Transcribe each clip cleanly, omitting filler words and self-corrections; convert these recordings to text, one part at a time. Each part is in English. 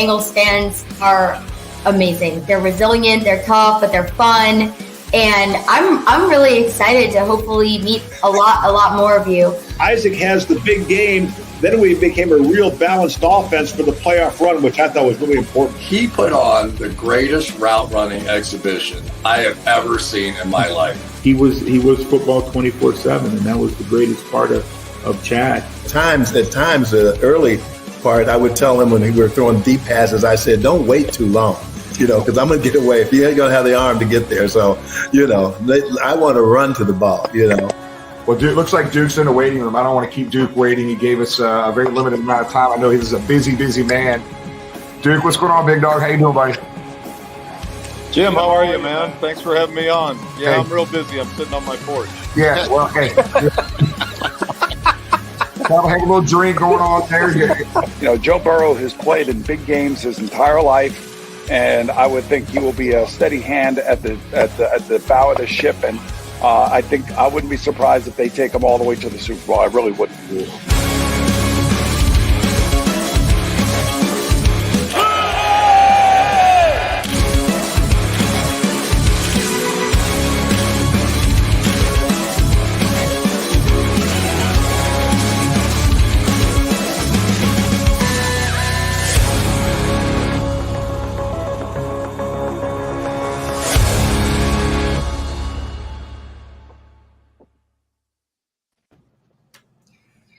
Bengals fans are amazing. They're resilient, they're tough, but they're fun. And I'm really excited to hopefully meet a lot more of you. Isaac has the big game. Then we became a real balanced offense for the playoff run, which I thought was really important. He put on the greatest route running exhibition I have ever seen in my life. He was football 24/7, and that was the greatest part of Chad. At times, the early part, I would tell him when we were throwing deep passes, I said, don't wait too long, because I'm going to get away. If you ain't going to have the arm to get there. So, I want to run to the ball, Well, Duke, looks like Duke's in a waiting room. I don't want to keep Duke waiting. He gave us a very limited amount of time. I know he's a busy man. Duke, what's going on, big dog? How you doing, buddy? Jim, how are you, man? Thanks for having me on. Yeah, Hey. I'm real busy. I'm sitting on my porch. Yeah, well, hey. Have a little drink going on there. Joe Burrow has played in big games his entire life, and I would think he will be a steady hand at the bow of the ship. And I think I wouldn't be surprised if they take him all the way to the Super Bowl. I really wouldn't.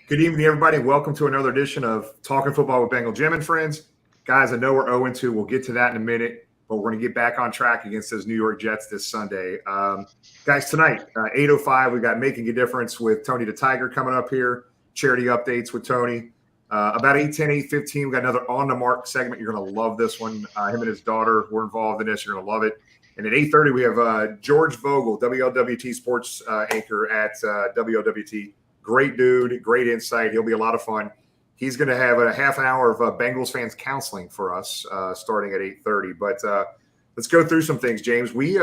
Good evening, everybody. Welcome to another edition of Talking Football with Bengal Jim and friends. Guys, I know we're 0-2. We'll get to that in a minute, but we're going to get back on track against those New York Jets this Sunday. Guys, tonight, 8:05, we've got Making a Difference with Tony the Tiger coming up here. Charity updates with Tony. About 8:10, 8:15, we've got another On the Mark segment. You're going to love this one. Him and his daughter were involved in this. You're going to love it. And at 8:30, we have George Vogel, WLWT sports anchor at WLWT. Great dude, great insight. He'll be a lot of fun. He's going to have a half an hour of Bengals fans counseling for us starting at 8:30. But let's go through some things, James. We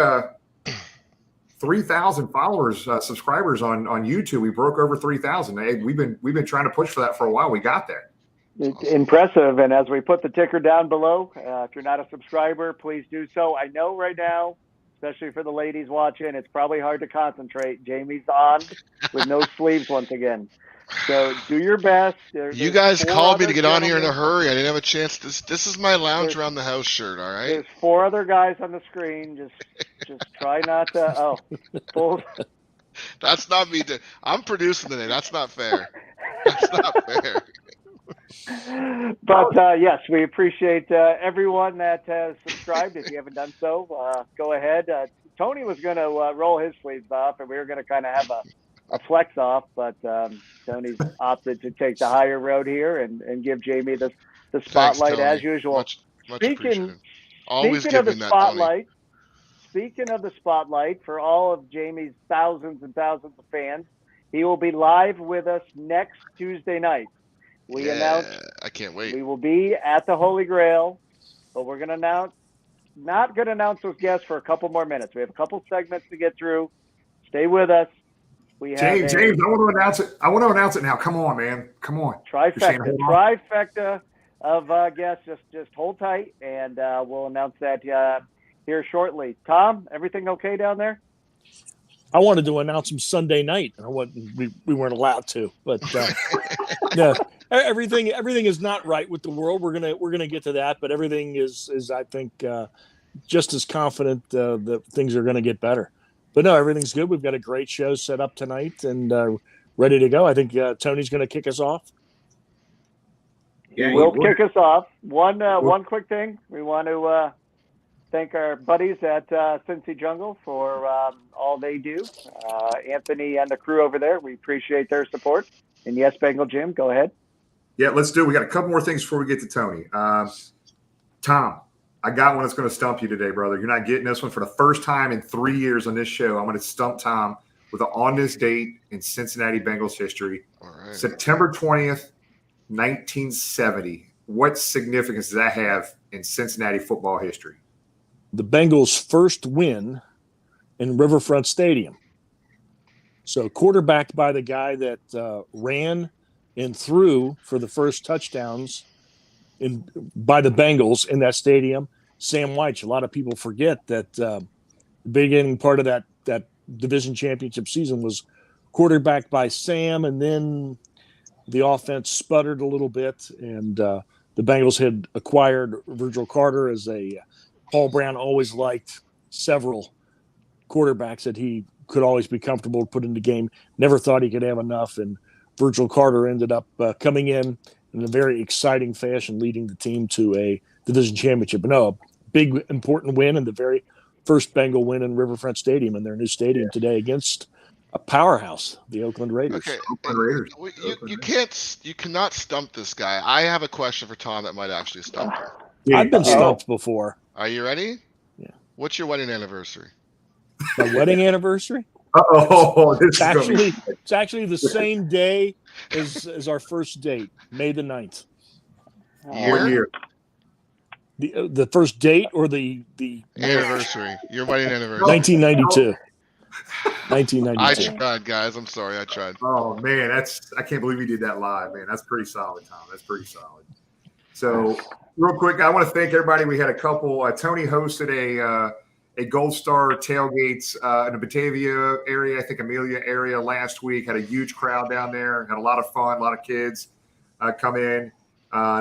3,000 followers, subscribers on YouTube. We broke over 3,000. We've been trying to push for that for a while. We got there. It's impressive. And as we put the ticker down below, if you're not a subscriber, please do so. I know right now, especially for the ladies watching, it's probably hard to concentrate. Jamie's on with no sleeves once again. So do your best. You guys called me to get on here in a hurry. I didn't have a chance. This is my lounge around the house shirt, all right? There's 4 other guys on the screen. Just try not to pull. That's not me. I'm producing today. That's not fair. That's not fair. But yes, we appreciate everyone that has subscribed. If you haven't done so, go ahead. Tony was going to roll his sleeves off, and we were going to kind of have a flex off, but Tony's opted to take the higher road here and give Jamie the spotlight. Thanks, as usual. Much appreciated. Always speaking of the that, spotlight, speaking of the spotlight, for all of Jamie's thousands and thousands of fans, he will be live with us next Tuesday night. We announced I can't wait. We will be at the Holy Grail, but we're going to not going to announce those guests for a couple more minutes. We have a couple segments to get through. Stay with us. James, I want to announce it. I want to announce it now. Come on, man. Come on. Trifecta of guests. Just hold tight, and we'll announce that here shortly. Tom, everything okay down there? I wanted to announce them Sunday night, and we weren't allowed to. But no, everything is not right with the world. We're gonna get to that, but everything is I think just as confident that things are gonna get better. But no, everything's good. We've got a great show set up tonight and ready to go. I think Tony's gonna kick us off. Yeah, we'll kick us off. One quick thing. We want to thank our buddies at Cincy Jungle for all they do. Anthony and the crew over there, we appreciate their support. And yes, Bengal Jim, go ahead. Yeah, let's do it. We got a couple more things before we get to Tony. Tom, I got one that's going to stump you today, brother. You're not getting this one for the first time in 3 years on this show. I'm going to stump Tom with an on this date in Cincinnati Bengals history. All right. September 20th, 1970. What significance does that have in Cincinnati football history? The Bengals' first win in Riverfront Stadium. So quarterbacked by the guy that ran and threw for the first touchdowns by the Bengals in that stadium. Sam Wyche. A lot of people forget that the beginning part of that division championship season was quarterbacked by Sam, and then the offense sputtered a little bit, and the Bengals had acquired Virgil Carter as Paul Brown always liked several quarterbacks that he could always be comfortable to put in the game. Never thought he could have enough, and Virgil Carter ended up coming in a very exciting fashion, leading the team to a division championship. No, a big, important win, and the very first Bengal win in Riverfront Stadium in their new stadium today against a powerhouse, the Oakland Raiders. Okay, Oakland Raiders. You cannot stump this guy. I have a question for Tom that might actually stump him. I've been stumped before. Are you ready? Yeah. What's your wedding anniversary? My wedding anniversary? It's actually the same day as our first date, May the 9th. What year? The first date or the anniversary? Your wedding anniversary. 1992. 1992. I tried, guys. I'm sorry. I tried. Oh man, I can't believe you did that live, man. That's pretty solid, Tom. That's pretty solid. So, real quick, I want to thank everybody. We had a couple. Tony hosted a Gold Star tailgates in the Batavia area, I think Amelia area last week. Had a huge crowd down there. Had a lot of fun. A lot of kids come in.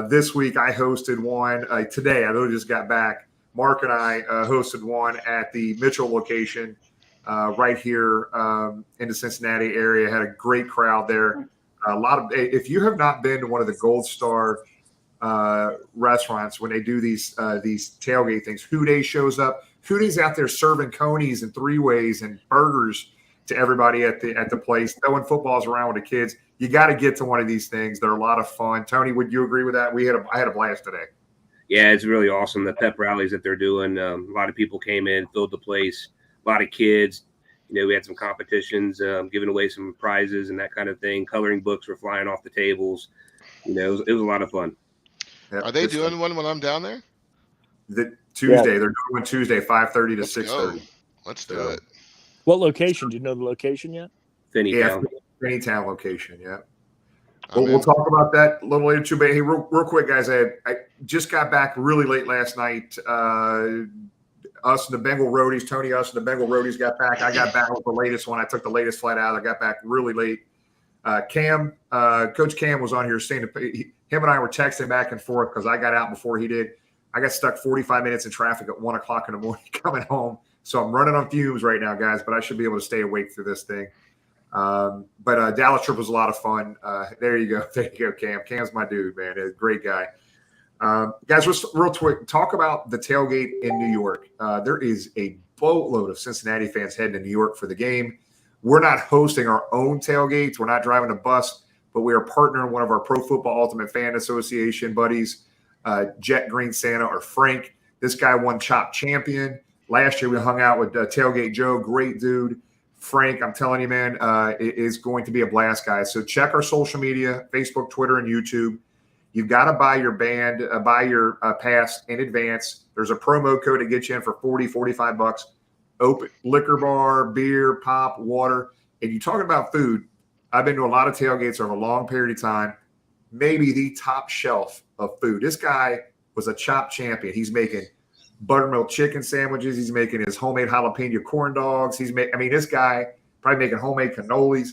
This week I hosted one today. I literally just got back. Marc and I hosted one at the Mitchell location right here in the Cincinnati area. Had a great crowd there. If you have not been to one of the Gold Star restaurants when they do these tailgate things, Houday shows up. Houday's out there serving conies and three-ways and burgers to everybody at the place, throwing footballs around with the kids. You got to get to one of these things. They're a lot of fun. Tony, would you agree with that? I had a blast today. Yeah, it's really awesome. The pep rallies that they're doing. A lot of people came in, filled the place. A lot of kids. We had some competitions, giving away some prizes and that kind of thing. Coloring books were flying off the tables. It was a lot of fun. Yeah, are they doing one when I'm down there? Tuesday. They're doing one Tuesday, 5:30 to 6:30. Let's do it. What location? Do you know the location yet? Finneytown. Finneytown location, yeah. We'll talk about that a little later too. But hey, real quick, guys, I just got back really late last night. Us and the Bengal Roadies, Tony, us and the Bengal Roadies got back. I got back with the latest one. I took the latest flight out. I got back really late. Coach Cam was on here saying him and I were texting back and forth because I got out before he did. I got stuck 45 minutes in traffic at 1 o'clock in the morning coming home. So I'm running on fumes right now, guys, but I should be able to stay awake through this thing. But Dallas trip was a lot of fun. There you go. There you go, Cam. Cam's my dude, man. He's a great guy. Guys, real quick, talk about the tailgate in New York. There is a boatload of Cincinnati fans heading to New York for the game. We're not hosting our own tailgates. We're not driving a bus, but we are partnering with one of our Pro Football Ultimate Fan Association buddies, Jet Green Santa or Frank. This guy won Chop Champion. Last year we hung out with Tailgate Joe, great dude. Frank, I'm telling you, man, it is going to be a blast, guys. So check our social media, Facebook, Twitter, and YouTube. You've got to buy your pass in advance. There's a promo code to get you in for $40-45. Open liquor bar, beer, pop, water. And you talking about food, I've been to a lot of tailgates over a long period of time. Maybe the top shelf of food. This guy was a Chop champion. He's making buttermilk chicken sandwiches. He's making his homemade jalapeno corn dogs. This guy probably making homemade cannolis.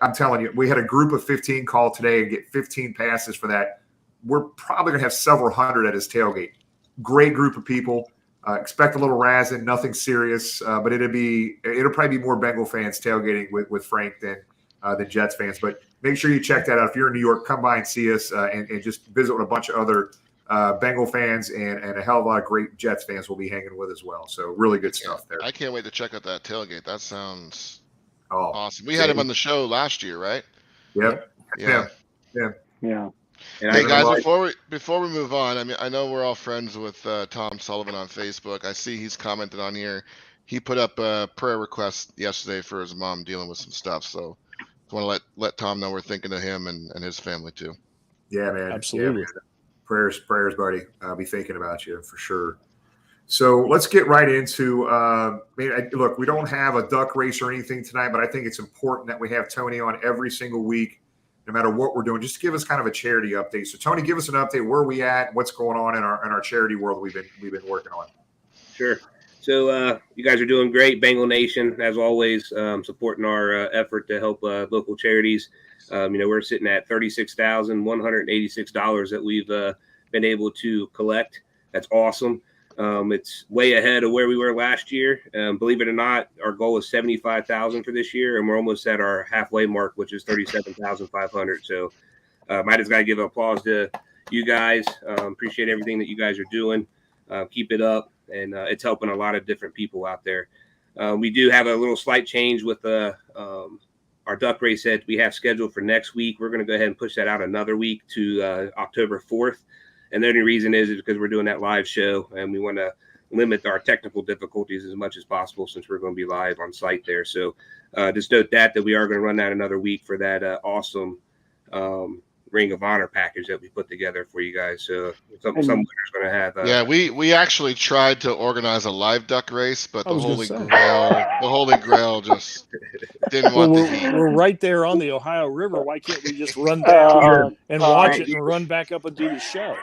I'm telling you, we had a group of 15 call today and get 15 passes for that. We're probably going to have several hundred at his tailgate. Great group of people. Expect a little razzing, nothing serious, but it'll probably be more Bengal fans tailgating with Frank than Jets fans. But make sure you check that out. If you're in New York, come by and see us and just visit with a bunch of other Bengal fans and a hell of a lot of great Jets fans we'll be hanging with as well. So really good stuff there. I can't wait to check out that tailgate. That sounds awesome. We had him on the show last year, right? Yep. Yeah. Hey guys, before we move on, I know we're all friends with Tom Sullivan on Facebook. I see he's commented on here. He put up a prayer request yesterday for his mom dealing with some stuff. So I want to let Tom know we're thinking of him and his family too. Yeah, man. Absolutely. Yeah, man. Prayers, buddy. I'll be thinking about you for sure. So let's get right into look, we don't have a duck race or anything tonight, but I think it's important that we have Tony on every single week no matter what we're doing, just give us kind of a charity update. So Tony, give us an update. Where are we at? What's going on in our charity world we've been working on? Sure. So you guys are doing great. Bengal Nation, as always, supporting our effort to help local charities. We're sitting at $36,186 that we've been able to collect. That's awesome. It's way ahead of where we were last year. Believe it or not, our goal is 75,000 for this year, and we're almost at our halfway mark, which is 37,500. So I just got to give applause to you guys. Appreciate everything that you guys are doing. Keep it up, and it's helping a lot of different people out there. We do have a little slight change with our duck race that we have scheduled for next week. We're going to go ahead and push that out another week to October 4th. And the only reason is because we're doing that live show, and we want to limit our technical difficulties as much as possible since we're going to be live on site there. So just note that we are going to run that another week for that awesome Ring of Honor package that we put together for you guys. So some winners going to have. We actually tried to organize a live duck race, but the Holy Grail just didn't want the heat. We're right there on the Ohio River. Why can't we just run down and watch it and run back up and do the show?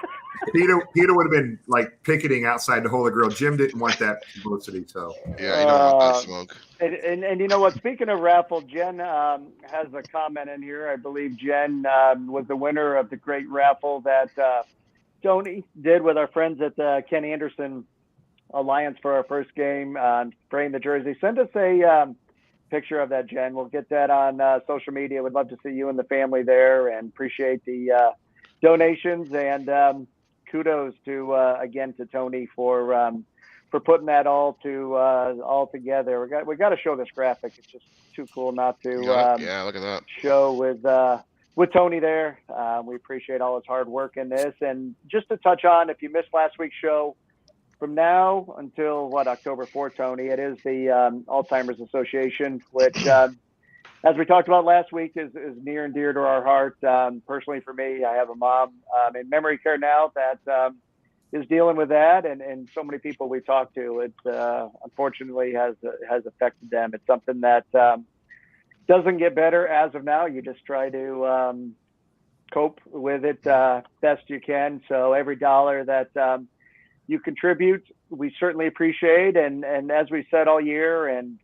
Peter would have been like picketing outside the Holy Grail. Jim didn't want that publicity, so yeah, you don't want that smoke. And you know what? Speaking of raffle, Jen has a comment in here. I believe Jen was the winner of the great raffle that Tony did with our friends at the Ken Anderson Alliance for our first game. Spraying the jersey. Send us a picture of that, Jen. We'll get that on social media. We'd love to see you and the family there, and appreciate the donations, and kudos to again to Tony for putting that all together. We got to show this graphic. It's just too cool not to look at that show with Tony there. We appreciate all his hard work in this. And just to touch on, if you missed last week's show, from now until October 4th, Tony, it is the Alzheimer's Association, which as we talked about last week, is near and dear to our heart. Personally, for me, I have a mom in memory care now that is dealing with that, and so many people we talk to, it unfortunately has affected them. It's something that doesn't get better as of now. You just try to cope with it best you can. So every dollar that you contribute, we certainly appreciate. And as we said all year, and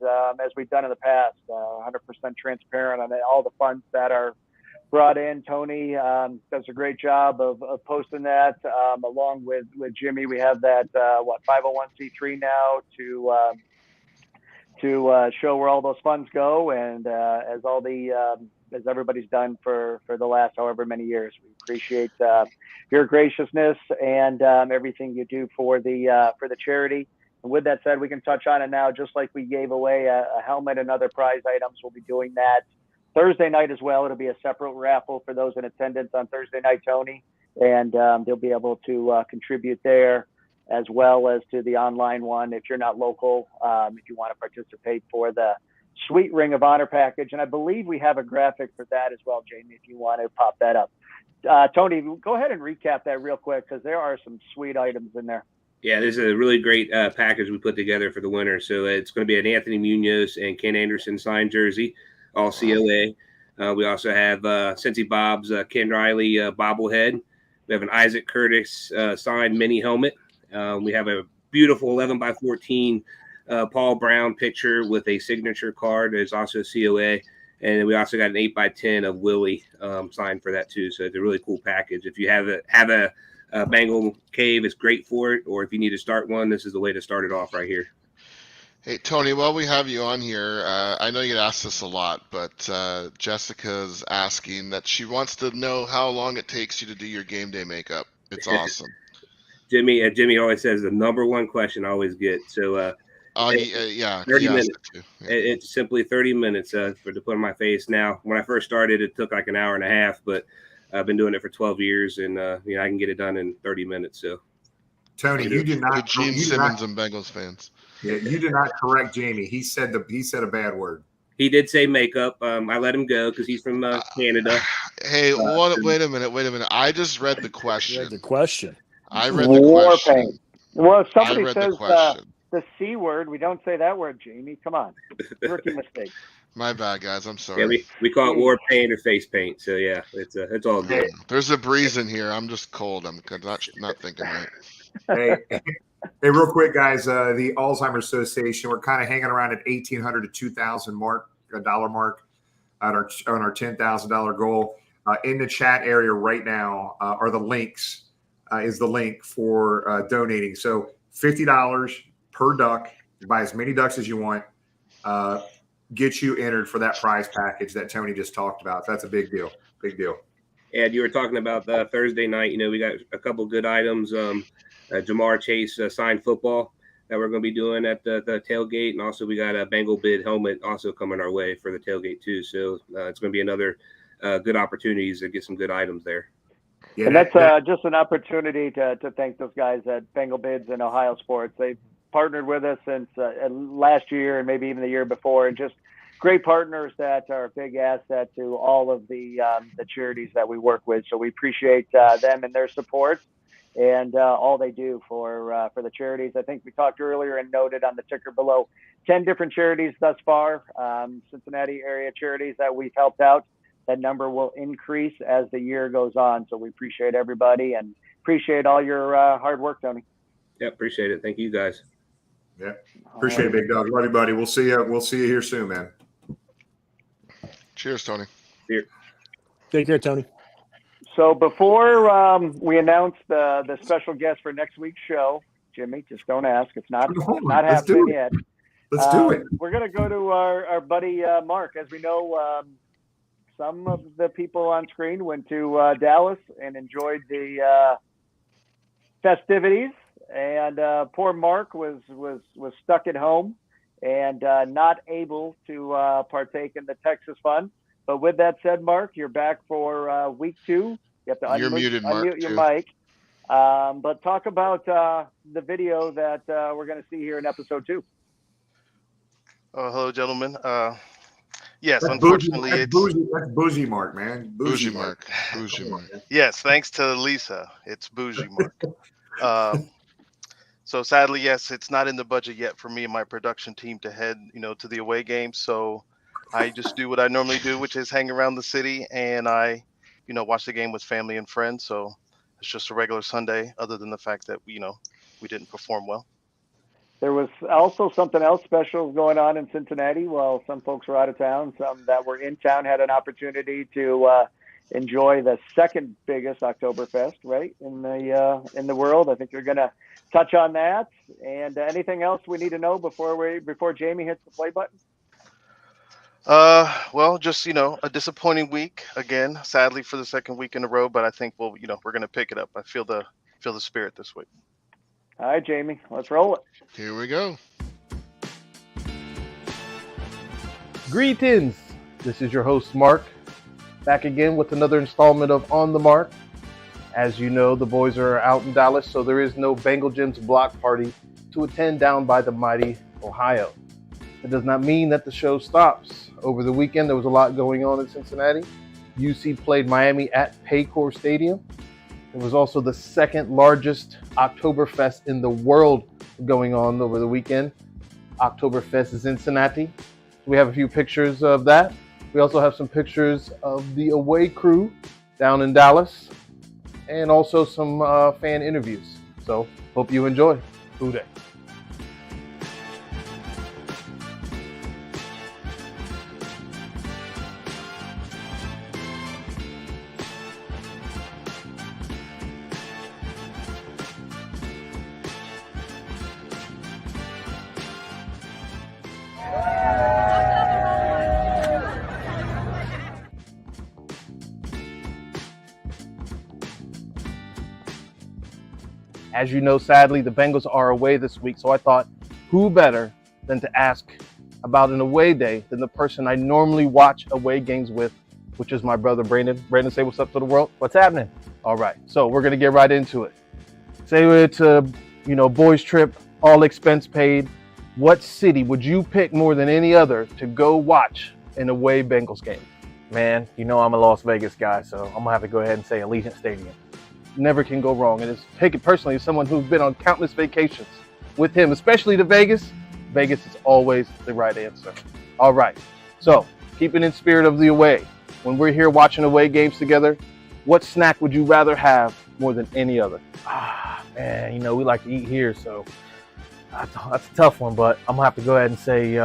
as we've done in the past, 100% transparent on all the funds that are brought in. Tony does a great job of posting that along with Jimmy. We have that 501c3 now to show where all those funds go, and as everybody's done for the last however many years. We appreciate your graciousness and everything you do for the charity. And with that said, we can touch on it now. Just like we gave away a helmet and other prize items, we'll be doing that Thursday night as well. It'll be a separate raffle for those in attendance on Thursday night, Tony, and they'll be able to contribute there, as well as to the online one if you're not local, if you want to participate for the Sweet Ring of Honor package. And I believe we have a graphic for that as well, Jamie, if you want to pop that up. Tony, go ahead and recap that real quick, because there are some sweet items in there. Yeah, this is a really great package we put together for the winner. So it's going to be an Anthony Munoz and Ken Anderson signed jersey, all COA. We also have Cincy Bob's Ken Riley bobblehead. We have an Isaac Curtis signed mini helmet. We have a beautiful 11x14 Paul Brown picture with a signature card. There's also a COA. And we also got an 8x10 of Willie signed for that too. So it's a really cool package. If you have a Bengal cave, it's great for it. Or if you need to start one, this is the way to start it off right here. Hey, Tony, while we have you on here, I know you get asked this a lot, but Jessica's asking that she wants to know how long it takes you to do your game day makeup. It's awesome. Jimmy always says the number one question I always get. So 30 minutes. Yeah. It's simply 30 minutes to put on my face. Now, when I first started, it took like an hour and a half, but I've been doing it for 12 years, and I can get it done in 30 minutes. So, Tony, you did not. Gene Simmons and Bengals fans. Yeah, you did not correct Jamie. He said a bad word. He did say makeup. I let him go because he's from Canada. Hey, wait a minute. I just read the question. You read the question. I read the question. Well, if somebody says the C word. We don't say that word, Jamie. Come on. Rookie mistake. My bad, guys. I'm sorry. Yeah, we call it war paint or face paint. So yeah, it's all good. There's a breeze in here. I'm just cold. I'm not thinking right. Hey, real quick, guys. The Alzheimer's Association. We're kind of hanging around at $1,800 to $2,000 mark, $1 mark, on our $10,000 goal. In the chat area right now are the links. Is the link for donating. So $50 per duck. You buy as many ducks as you want. Get you entered for that prize package that Tony just talked about. So that's a big deal. Big deal. And you were talking about Thursday night. We got a couple good items. Jamar Chase signed football that we're going to be doing at the tailgate. And also we got a Bengal bid helmet also coming our way for the tailgate too. So it's going to be another good opportunities to get some good items there. Yeah, and that's just an opportunity to thank those guys at Bengal Bids and Ohio Sports. They've partnered with us since last year and maybe even the year before, and just great partners that are a big asset to all of the charities that we work with. So we appreciate them and their support and all they do for the charities. I think we talked earlier and noted on the ticker below 10 different charities thus far, Cincinnati area charities that we've helped out. That number will increase as the year goes on. So we appreciate everybody and appreciate all your hard work, Tony. Yeah, appreciate it. Thank you, guys. Yeah, appreciate it, big dog. Love you, buddy. We'll see you. We'll see you here soon, man. Cheers, Tony. Cheers. Take care, Tony. So before we announce the special guest for next week's show, Jimmy, just don't ask. It's not happening yet. Let's do it. We're going to go to our buddy Marc. As we know, some of the people on screen went to Dallas and enjoyed the festivities, and poor Marc was stuck at home and not able to partake in the Texas Fun. But with that said, Marc, you're back for week 2. You have to unmute your mic. But talk about the video that we're going to see here in episode 2. Hello, gentlemen. Yes, that's unfortunately, that's bougie Marc, man. Bougie Marc. Yes, thanks to Lisa, it's bougie Marc. So sadly, yes, it's not in the budget yet for me and my production team to head, to the away game. So I just do what I normally do, which is hang around the city, and I, watch the game with family and friends. So it's just a regular Sunday, other than the fact that we didn't perform well. There was also something else special going on in Cincinnati. Well, some folks were out of town. Some that were in town had an opportunity to enjoy the second biggest Oktoberfest, right, in the world. I think you're going to touch on that. And anything else we need to know before Jamie hits the play button? Well, just a disappointing week again, sadly for the second week in a row. But I think we're going to pick it up. I feel the spirit this week. All right, Jamie, let's roll it. Here we go. Greetings. This is your host, Marc, back again with another installment of On the Mark. As you know, the boys are out in Dallas, so there is no Bengal Gyms block party to attend down by the mighty Ohio. It does not mean that the show stops. Over the weekend, there was a lot going on in Cincinnati. UC played Miami at Paycor Stadium. There was also the second largest Oktoberfest in the world going on over the weekend. Oktoberfest in Cincinnati. We have a few pictures of that. We also have some pictures of the away crew down in Dallas and also some fan interviews. So hope you enjoy. Uday. As you know, sadly, the Bengals are away this week, so I thought, who better than to ask about an away day than the person I normally watch away games with, which is my brother, Brandon. Brandon, say what's up to the world. What's happening? All right, so we're going to get right into it. Say it's a, boys trip, all expense paid. What city would you pick more than any other to go watch an away Bengals game? Man, I'm a Las Vegas guy, so I'm going to have to go ahead and say Allegiant Stadium. Never can go wrong. And take it personally as someone who's been on countless vacations. with him, especially to Vegas. Vegas is always the right answer. All right. So, keeping in spirit of the away, when we're here watching away games together, what snack would you rather have more than any other? Man, we like to eat here, so that's a tough one, but I'm going to have to go ahead and say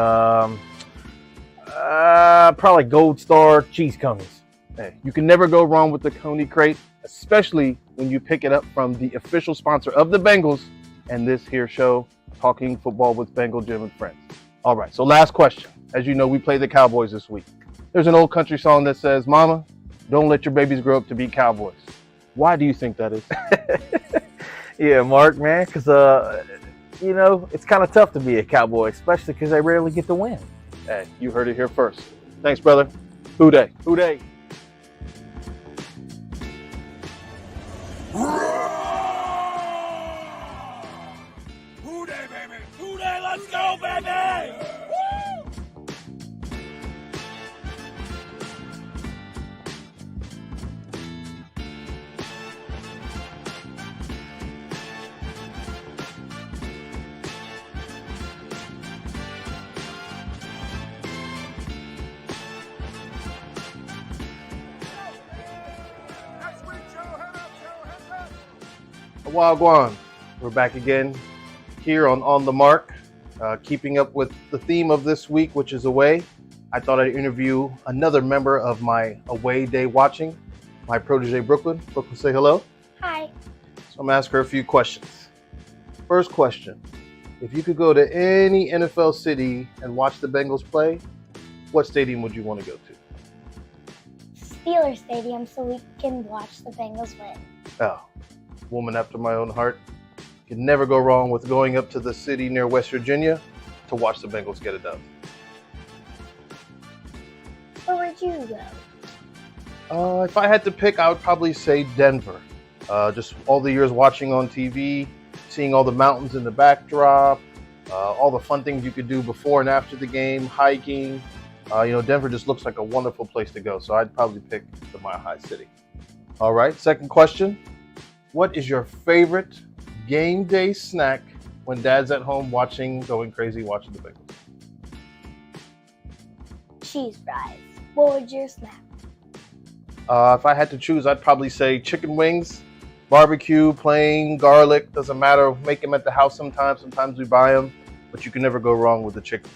probably Gold Star cheese conies. Hey, you can never go wrong with the Coney Crate, especially when you pick it up from the official sponsor of the Bengals and this here show, Talking Football with Bengal Jim and Friends. All right, so last question. As you know, we play the Cowboys this week. There's an old country song that says, Mama, don't let your babies grow up to be cowboys. Why do you think that is? Yeah, Mark, man, because, it's kind of tough to be a Cowboy, especially because they rarely get to win. Hey, you heard it here first. Thanks, brother. Who dey? Who dey? Who dey, baby? Who dey? Let's go, baby! Wagwan. We're back again here on the Mark, keeping up with the theme of this week, which is away. I thought I'd interview another member of my away day watching, my protege Brooklyn. Brooklyn, say hello. Hi. So I'm gonna ask her a few questions. First question: if you could go to any NFL city and watch the Bengals play, what stadium would you want to go to? Steelers Stadium, so we can watch the Bengals win. Oh, woman after my own heart. Can never go wrong with going up to the city near West Virginia to watch the Bengals get it done. Where would you go? If I had to pick, I would probably say Denver. Just all the years watching on TV, seeing all the mountains in the backdrop, all the fun things you could do before and after the game, hiking. Denver just looks like a wonderful place to go. So I'd probably pick the Mile High City. All right, second question. What is your favorite game day snack when Dad's at home going crazy watching the Bengals? Cheese fries. What would your snack? If I had to choose, I'd probably say chicken wings, barbecue, plain, garlic. Doesn't matter. Make them at the house sometimes. Sometimes we buy them, but you can never go wrong with the chicken.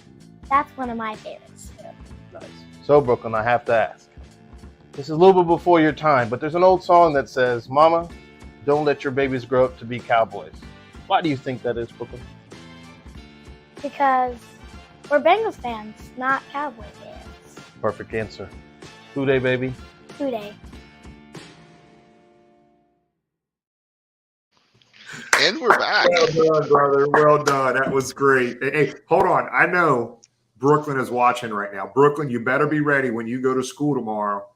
That's one of my favorites too. Nice. So, Brooklyn, I have to ask. This is a little bit before your time, but there's an old song that says, Mama, don't let your babies grow up to be cowboys. Why do you think that is, Brooklyn? Because we're Bengals fans, not Cowboy fans. Perfect answer. Who dey, baby? Who dey? And we're back. Well done, brother. Well done. That was great. Hey, hold on. I know Brooklyn is watching right now. Brooklyn, you better be ready when you go to school tomorrow.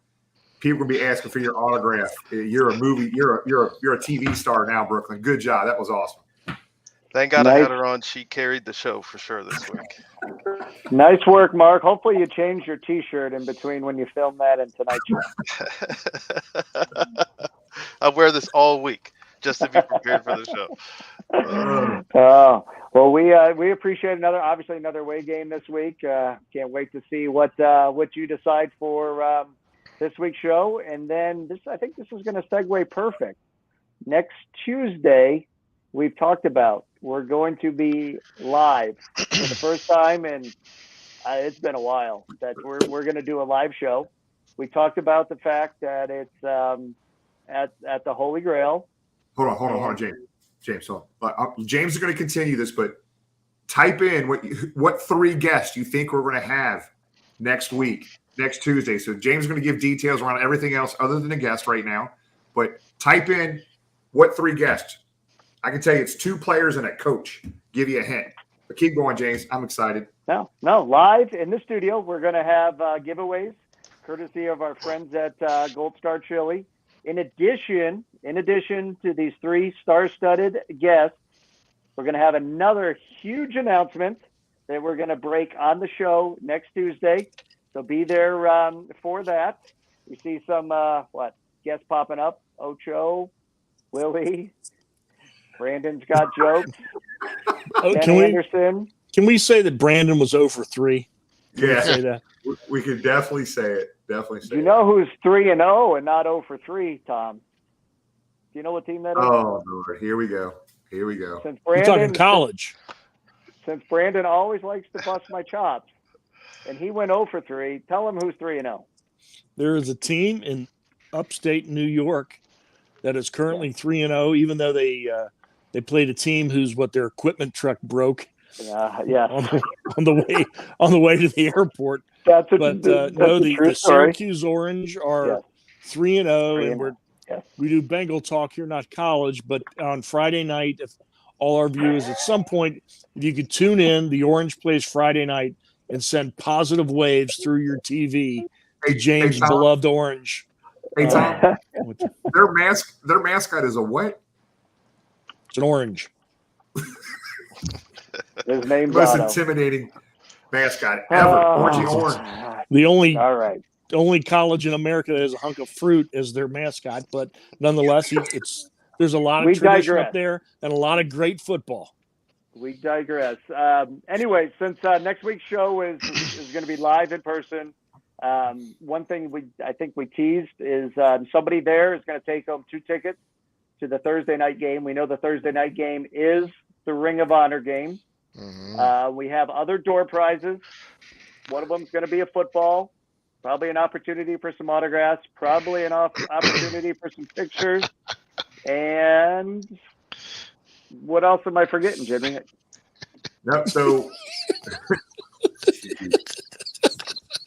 People will be asking for your autograph. You're a TV star now, Brooklyn. Good job. That was awesome. Thank God I had her on. She carried the show for sure this week. Nice work, Mark. Hopefully you changed your T-shirt in between when you filmed that and tonight's show. I wear this all week just to be prepared for the show. Well, we appreciate another away game this week. Can't wait to see what you decide for this week's show. And then I think this is going to segue perfect. Next Tuesday, we've talked about, we're going to be live for the first time, and it's been a while that we're going to do a live show. We talked about the fact that it's at the Holy Grail. Hold on, James. James is going to continue this, but type in what three guests you think we're going to have next Tuesday. So James is going to give details around everything else other than the guest right now, but type in what three guests. I can tell you it's 2 players and a coach. Give you a hint. But keep going, James. I'm excited. No, live in the studio, we're going to have giveaways courtesy of our friends at Gold Star Chili. In addition to these 3 star-studded guests, we're going to have another huge announcement that we're going to break on the show next Tuesday. So be there for that. We see some guests popping up. Ocho, Willie, Brandon's got jokes. Can we say that Brandon was 0 for 3? Can we Yeah, say that? we could definitely say it. Definitely say You know who's 3-0 and not 0 for 3, Tom? Do you know what team that is? Oh, Lord. Here we go. Here we go. Since We're talking college. Since Brandon always likes to bust my chops, and he went 0 for 3, tell him who's 3-0. There is a team in upstate New York that is currently 3-0, even though they played a team whose their equipment truck broke. Yeah. On the way to the airport. That's the Syracuse Orange are 3-0, and we do Bengal talk here, not college. But on Friday night, if all our viewers at some point, if you could tune in, the Orange plays Friday night, and send positive waves through your TV to James' beloved Orange. Hey, Tom, their mascot is a what? It's an orange. His name's most Otto. Intimidating mascot ever. Orangey orange. The only college in America that has a hunk of fruit as their mascot, but nonetheless, there's a lot of tradition up there and a lot of great football. We digress. Anyway, since next week's show is going to be live in person, one thing I think we teased is somebody there is going to take home 2 tickets to the Thursday night game. We know the Thursday night game is the Ring of Honor game. Mm-hmm. We have other door prizes. One of them is going to be a football, probably an opportunity for some autographs, probably an opportunity for some pictures. And what else am I forgetting, Jimmy? No, so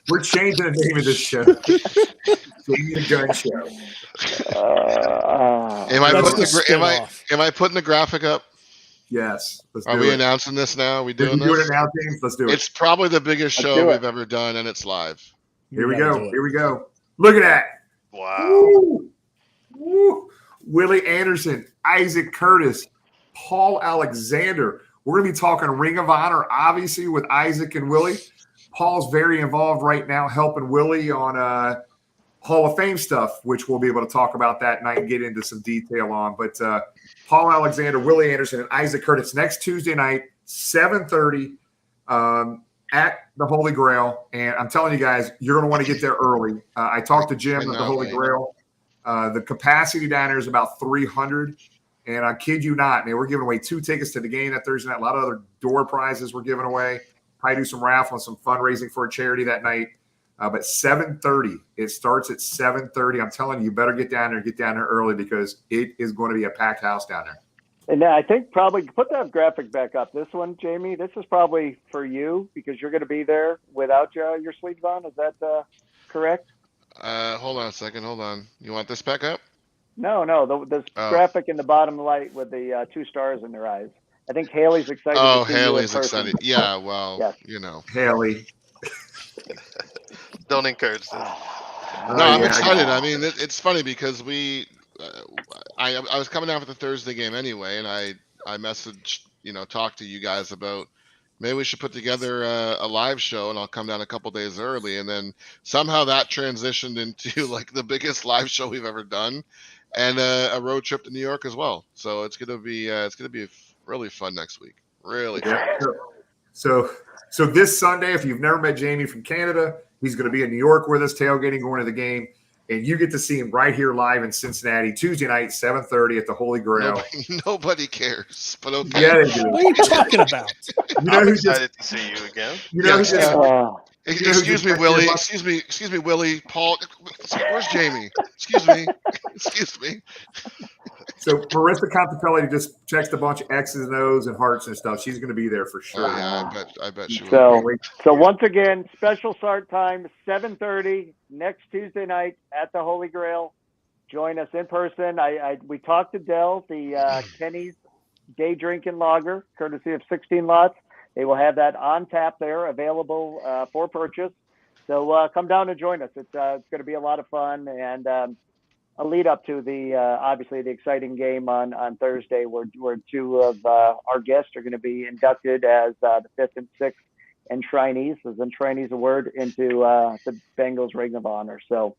we're changing the name of this show. Jamie the Gun Show. Am I putting the graphic up? Yes. Are we announcing this now? Are we doing this? Do it now, James. Let's do it. It's probably the biggest show we've ever done, and it's live. Here we go. Here we go. Look at that. Wow. Woo. Woo. Willie Anderson, Isaac Curtis, Paul Alexander. We're going to be talking Ring of Honor, obviously, with Isaac and Willie. Paul's very involved right now helping Willie on Hall of Fame stuff, which we'll be able to talk about that night and get into some detail on. But Paul Alexander, Willie Anderson, and Isaac Curtis next Tuesday night, 7:30 at the Holy Grail. And I'm telling you guys, you're going to want to get there early. I talked to Jim at the Holy Grail. The capacity down there is about 300. And I kid you not, man, we're giving away 2 tickets to the game that Thursday night. A lot of other door prizes we're giving away. Probably do some raffle and some fundraising for a charity that night. But 7:30, it starts at 7:30. I'm telling you better get down there early because it is going to be a packed house down there. And I think probably put that graphic back up. This one, Jamie, this is probably for you because you're going to be there without your sleeves on. Is that correct? Hold on a second. Hold on. You want this back up? No. This graphic in the bottom right with the 2 stars in their eyes. I think Haley's excited. Oh, Haley's excited. Yeah, well, yes. You know. Haley. Don't encourage this. No, I'm excited. I mean, it's funny because I was coming down for the Thursday game anyway, and I messaged, talked to you guys about maybe we should put together a live show, and I'll come down a couple days early, and then somehow that transitioned into like the biggest live show we've ever done, and a road trip to New York as well. So it's gonna be really fun next week. Really. Yeah. So this Sunday, if you've never met Jamie from Canada, he's going to be in New York with us, tailgating, going to the game. And you get to see him right here live in Cincinnati, Tuesday night, 7:30 at the Holy Grail. Nobody cares, but okay. Yeah, they do. What are you talking about? I'm excited to see you again. Excuse me, Willie. Excuse me, Willie. Paul, where's Jamie? Excuse me. So Marissa Contapelli just checks a bunch of X's and O's and hearts and stuff. She's going to be there for sure. Oh, yeah, I bet she will. So once again, special start time, 7:30 next Tuesday night at the Holy Grail. Join us in person. We talked to Dell, the Kenny's Day Drinking Lager, courtesy of 16 Lots. They will have that on tap there, available for purchase. So come down and join us. It's going to be a lot of fun and a lead up to the obviously the exciting game on Thursday, where 2 of our guests are going to be inducted as the 5th and 6th enshrinees. Is enshrinees a word into the Bengals Ring of Honor? So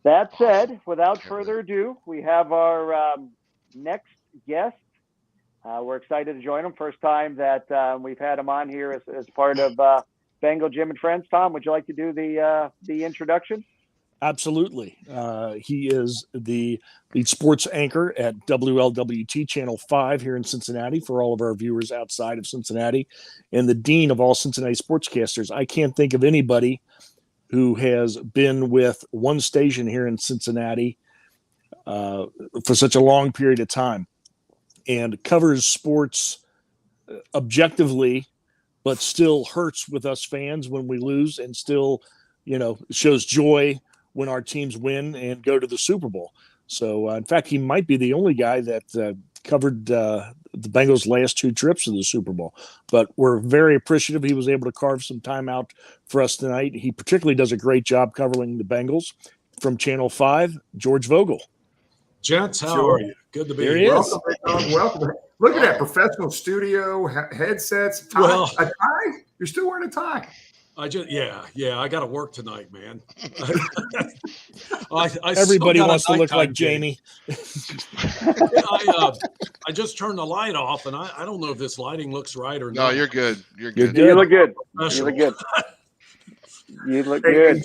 that said, without further ado, we have our next guest. We're excited to join him. First time that we've had him on here as part of Bengal Jim and Friends. Tom, would you like to do the introduction? Absolutely. He is the lead sports anchor at WLWT Channel 5 here in Cincinnati for all of our viewers outside of Cincinnati, and the dean of all Cincinnati sportscasters. I can't think of anybody who has been with one station here in Cincinnati for such a long period of time and covers sports objectively, but still hurts with us fans when we lose, and still, shows joy when our teams win and go to the Super Bowl. So, in fact, he might be the only guy that covered the Bengals' last 2 trips to the Super Bowl. But we're very appreciative he was able to carve some time out for us tonight. He particularly does a great job covering the Bengals. From Channel 5, George Vogel. Gents, how are you? Good to be here. Here he is. Welcome. Look at that professional studio, headsets, tie. Well, a tie? You're still wearing a tie. I got to work tonight, man. Everybody wants to look like Jamie. I just turned the light off, and I don't know if this lighting looks right or not. No, you're good. You're good. You look good. You look good. You look good.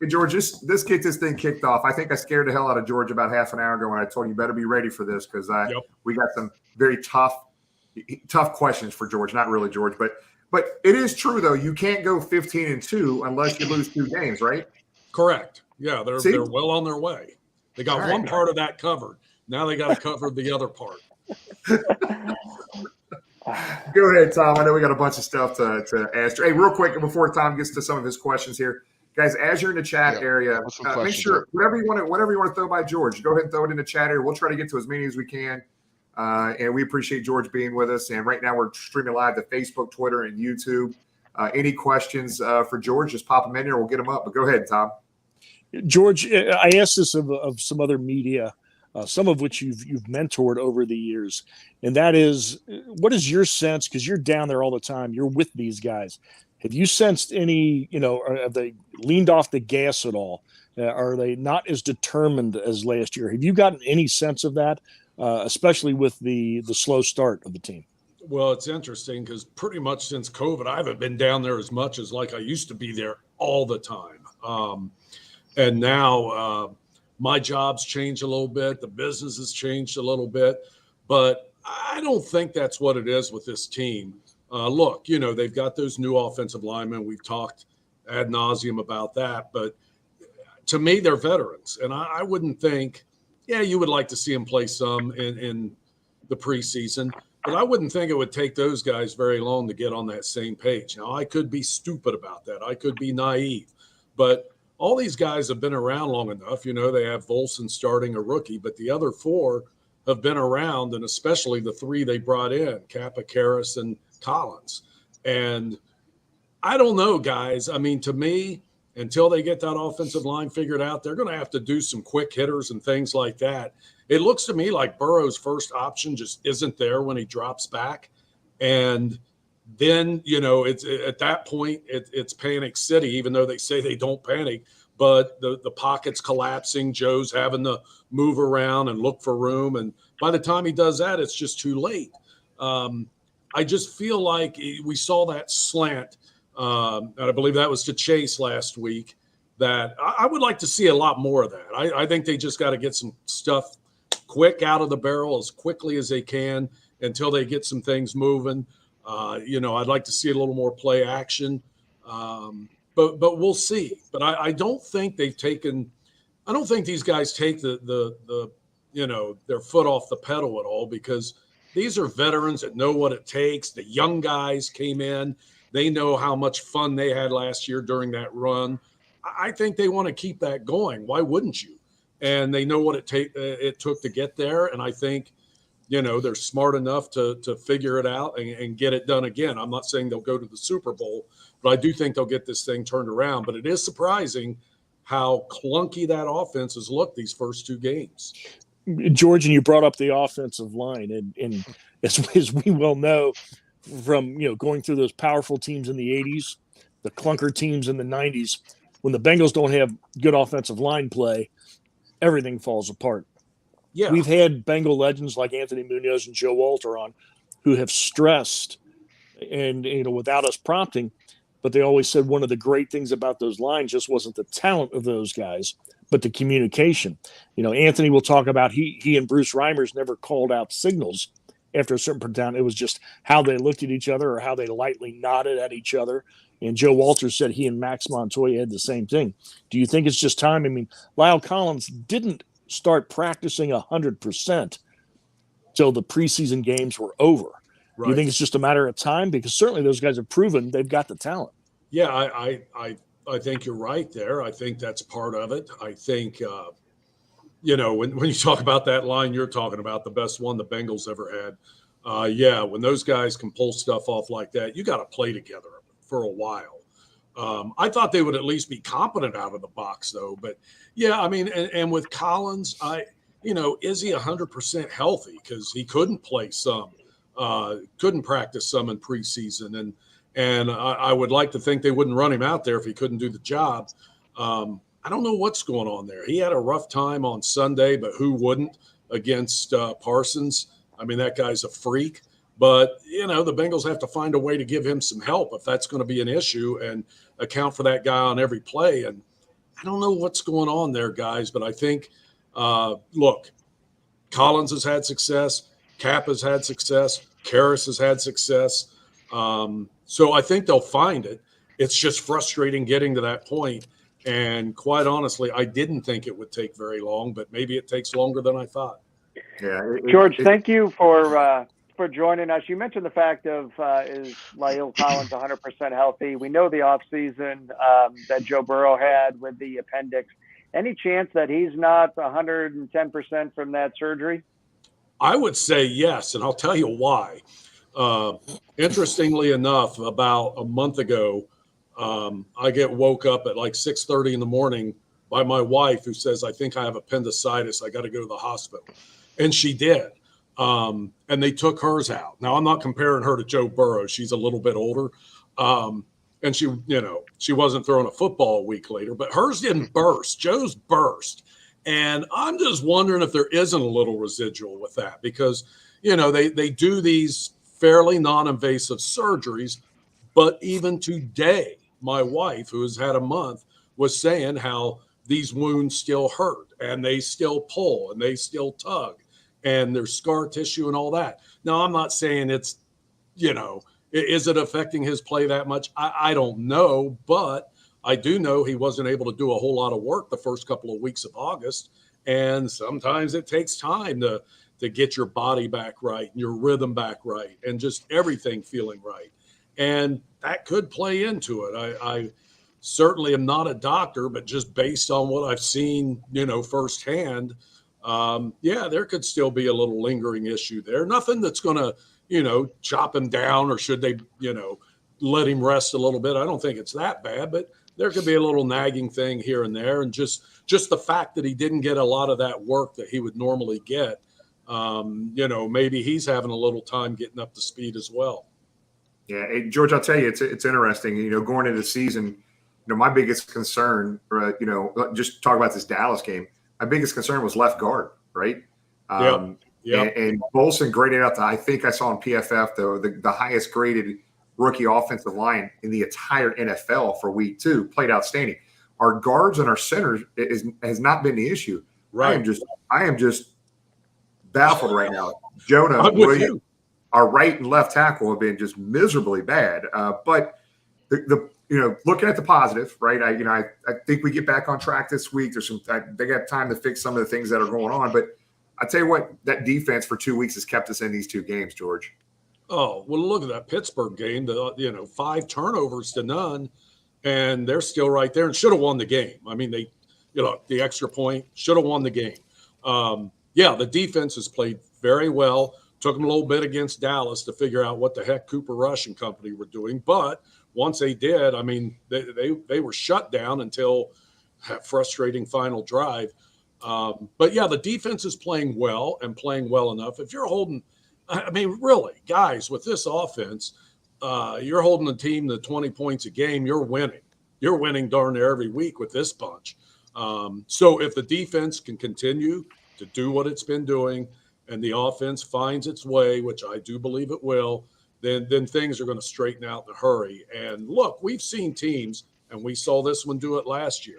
George, let's get this thing kicked off. I think I scared the hell out of George about half an hour ago when I told you better be ready for this, because we got some very tough questions for George. Not really George, but it is true though. You can't go 15-2 unless you lose 2 games, right? Correct. Yeah, they're well on their way. They got one part of that covered. Now they got to cover the other part. Go ahead, Tom. I know we got a bunch of stuff to ask. Hey, real quick before Tom gets to some of his questions here. Guys, as you're in the chat area, make sure whatever you want to throw by George, go ahead and throw it in the chat area. We'll try to get to as many as we can. And we appreciate George being with us. And right now we're streaming live to Facebook, Twitter, and YouTube. Any questions for George, just pop them in there. We'll get them up. But go ahead, Tom. George, I asked this of some other media, some of which you've mentored over the years. And that is, what is your sense? Because you're down there all the time. You're with these guys. Have you sensed any, have they leaned off the gas at all? Are they not as determined as last year? Have you gotten any sense of that, especially with the slow start of the team? Well, it's interesting because pretty much since COVID, I haven't been down there as much as like I used to be there all the time. And now my job's changed a little bit. The business has changed a little bit. But I don't think that's what it is with this team. Look, they've got those new offensive linemen. We've talked ad nauseum about that. But to me, they're veterans. And I wouldn't think, you would like to see them play some in the preseason. But I wouldn't think it would take those guys very long to get on that same page. Now, I could be stupid about that. I could be naive. But all these guys have been around long enough. They have Volson starting a rookie, but the other 4 have been around, and especially the 3 they brought in, Kappa, Karras, and Collins. And I don't know, guys. I mean, to me, until they get that offensive line figured out, they're going to have to do some quick hitters and things like that. It looks to me like Burrow's first option just isn't there when he drops back. And then, it's at that point, it's panic city, even though they say they don't panic. But the pocket's collapsing. Joe's having to move around and look for room. And by the time he does that, it's just too late. I just feel like we saw that slant, and I believe that was to Chase last week, that I would like to see a lot more of that. I think they just got to get some stuff quick out of the barrel as quickly as they can until they get some things moving. I'd like to see a little more play action, but we'll see. But I don't think they've taken – I don't think these guys take the their foot off the pedal at all, because – these are veterans that know what it takes. The young guys came in. They know how much fun they had last year during that run. I think they want to keep that going. Why wouldn't you? And they know what it took to get there. And I think, they're smart enough to figure it out and get it done again. I'm not saying they'll go to the Super Bowl, but I do think they'll get this thing turned around. But it is surprising how clunky that offense has looked these first 2 games. George, and you brought up the offensive line, and as we well know from going through those powerful teams in the 80s, the clunker teams in the 90s, when the Bengals don't have good offensive line play, everything falls apart. Yeah. We've had Bengal legends like Anthony Munoz and Joe Walter on who have stressed, and without us prompting, but they always said one of the great things about those lines just wasn't the talent of those guys, but the communication. Anthony will talk about he and Bruce Reimers never called out signals after a certain down. It was just how they looked at each other or how they lightly nodded at each other. And Joe Walters said he and Max Montoya had the same thing. Do you think it's just time? I mean, Lyle Collins didn't start practicing 100% till the preseason games were over. Right. Do you think it's just a matter of time? Because certainly those guys have proven they've got the talent. Yeah, I think you're right there. I think that's part of it. I think, when you talk about that line you're talking about, the best one the Bengals ever had, when those guys can pull stuff off like that, you got to play together for a while. I thought they would at least be competent out of the box, though. But, yeah, I mean, and with Collins, is he 100% healthy? Because he couldn't play some, couldn't practice some in preseason. And I would like to think they wouldn't run him out there if he couldn't do the job. I don't know what's going on there. He had a rough time on Sunday, but who wouldn't against Parsons? I mean, that guy's a freak. But, the Bengals have to find a way to give him some help if that's going to be an issue and account for that guy on every play. And I don't know what's going on there, guys, but I think, look, Collins has had success. Cap has had success. Karras has had success. So I think they'll find it. It's just frustrating getting to that point. And quite honestly, I didn't think it would take very long, but maybe it takes longer than I thought. Yeah, George, thank you for joining us. You mentioned the fact of is Lyle Collins 100% healthy? We know the offseason that Joe Burrow had with the appendix. Any chance that he's not 110% from that surgery? I would say yes, and I'll tell you why. Interestingly enough, about a month ago, I get woke up at like 6:30 in the morning by my wife who says, I think I have appendicitis. I got to go to the hospital. And she did. And they took hers out. Now, I'm not comparing her to Joe Burrow. She's a little bit older. And she wasn't throwing a football a week later, but hers didn't burst. Joe's burst. And I'm just wondering if there isn't a little residual with that because, they do these fairly non-invasive surgeries. But even today, my wife, who has had a month, was saying how these wounds still hurt and they still pull and they still tug and there's scar tissue and all that. Now, I'm not saying it's, is it affecting his play that much? I don't know, but I do know he wasn't able to do a whole lot of work the first couple of weeks of August. And sometimes it takes time to get your body back right and your rhythm back right and just everything feeling right. And that could play into it. I certainly am not a doctor, but just based on what I've seen, firsthand, there could still be a little lingering issue there. Nothing that's going to, chop him down or should they, let him rest a little bit. I don't think it's that bad, but there could be a little nagging thing here and there. And just the fact that he didn't get a lot of that work that he would normally get, maybe he's having a little time getting up to speed as well. Yeah, hey, George, I'll tell you, it's interesting. Going into the season, my biggest concern, just talk about this Dallas game. My biggest concern was left guard, right? And Bolson graded out I think I saw on PFF the highest graded rookie offensive line in the entire NFL for week 2. Played outstanding. Our guards and our centers has not been the issue. Right. I am just baffled right now. Jonah Williams. Our right and left tackle have been just miserably bad. But the looking at the positive, right? I think we get back on track this week. They got time to fix some of the things that are going on. But I tell you what, that defense for 2 weeks has kept us in these 2 games, George. Oh, well, look at that Pittsburgh game. 5 turnovers to none, and they're still right there and should have won the game. I mean, the extra point should have won the game. The defense has played very well. Took them a little bit against Dallas to figure out what the heck Cooper Rush and company were doing. But once they did, I mean, they were shut down until that frustrating final drive. The defense is playing well and playing well enough. If you're holding, really, guys, with this offense, you're holding the team to 20 points a game, you're winning. You're winning darn near every week with this bunch. So if the defense can continue to do what it's been doing, and the offense finds its way, which I do believe it will, then things are going to straighten out in a hurry. And look, we've seen teams, and we saw this one do it last year.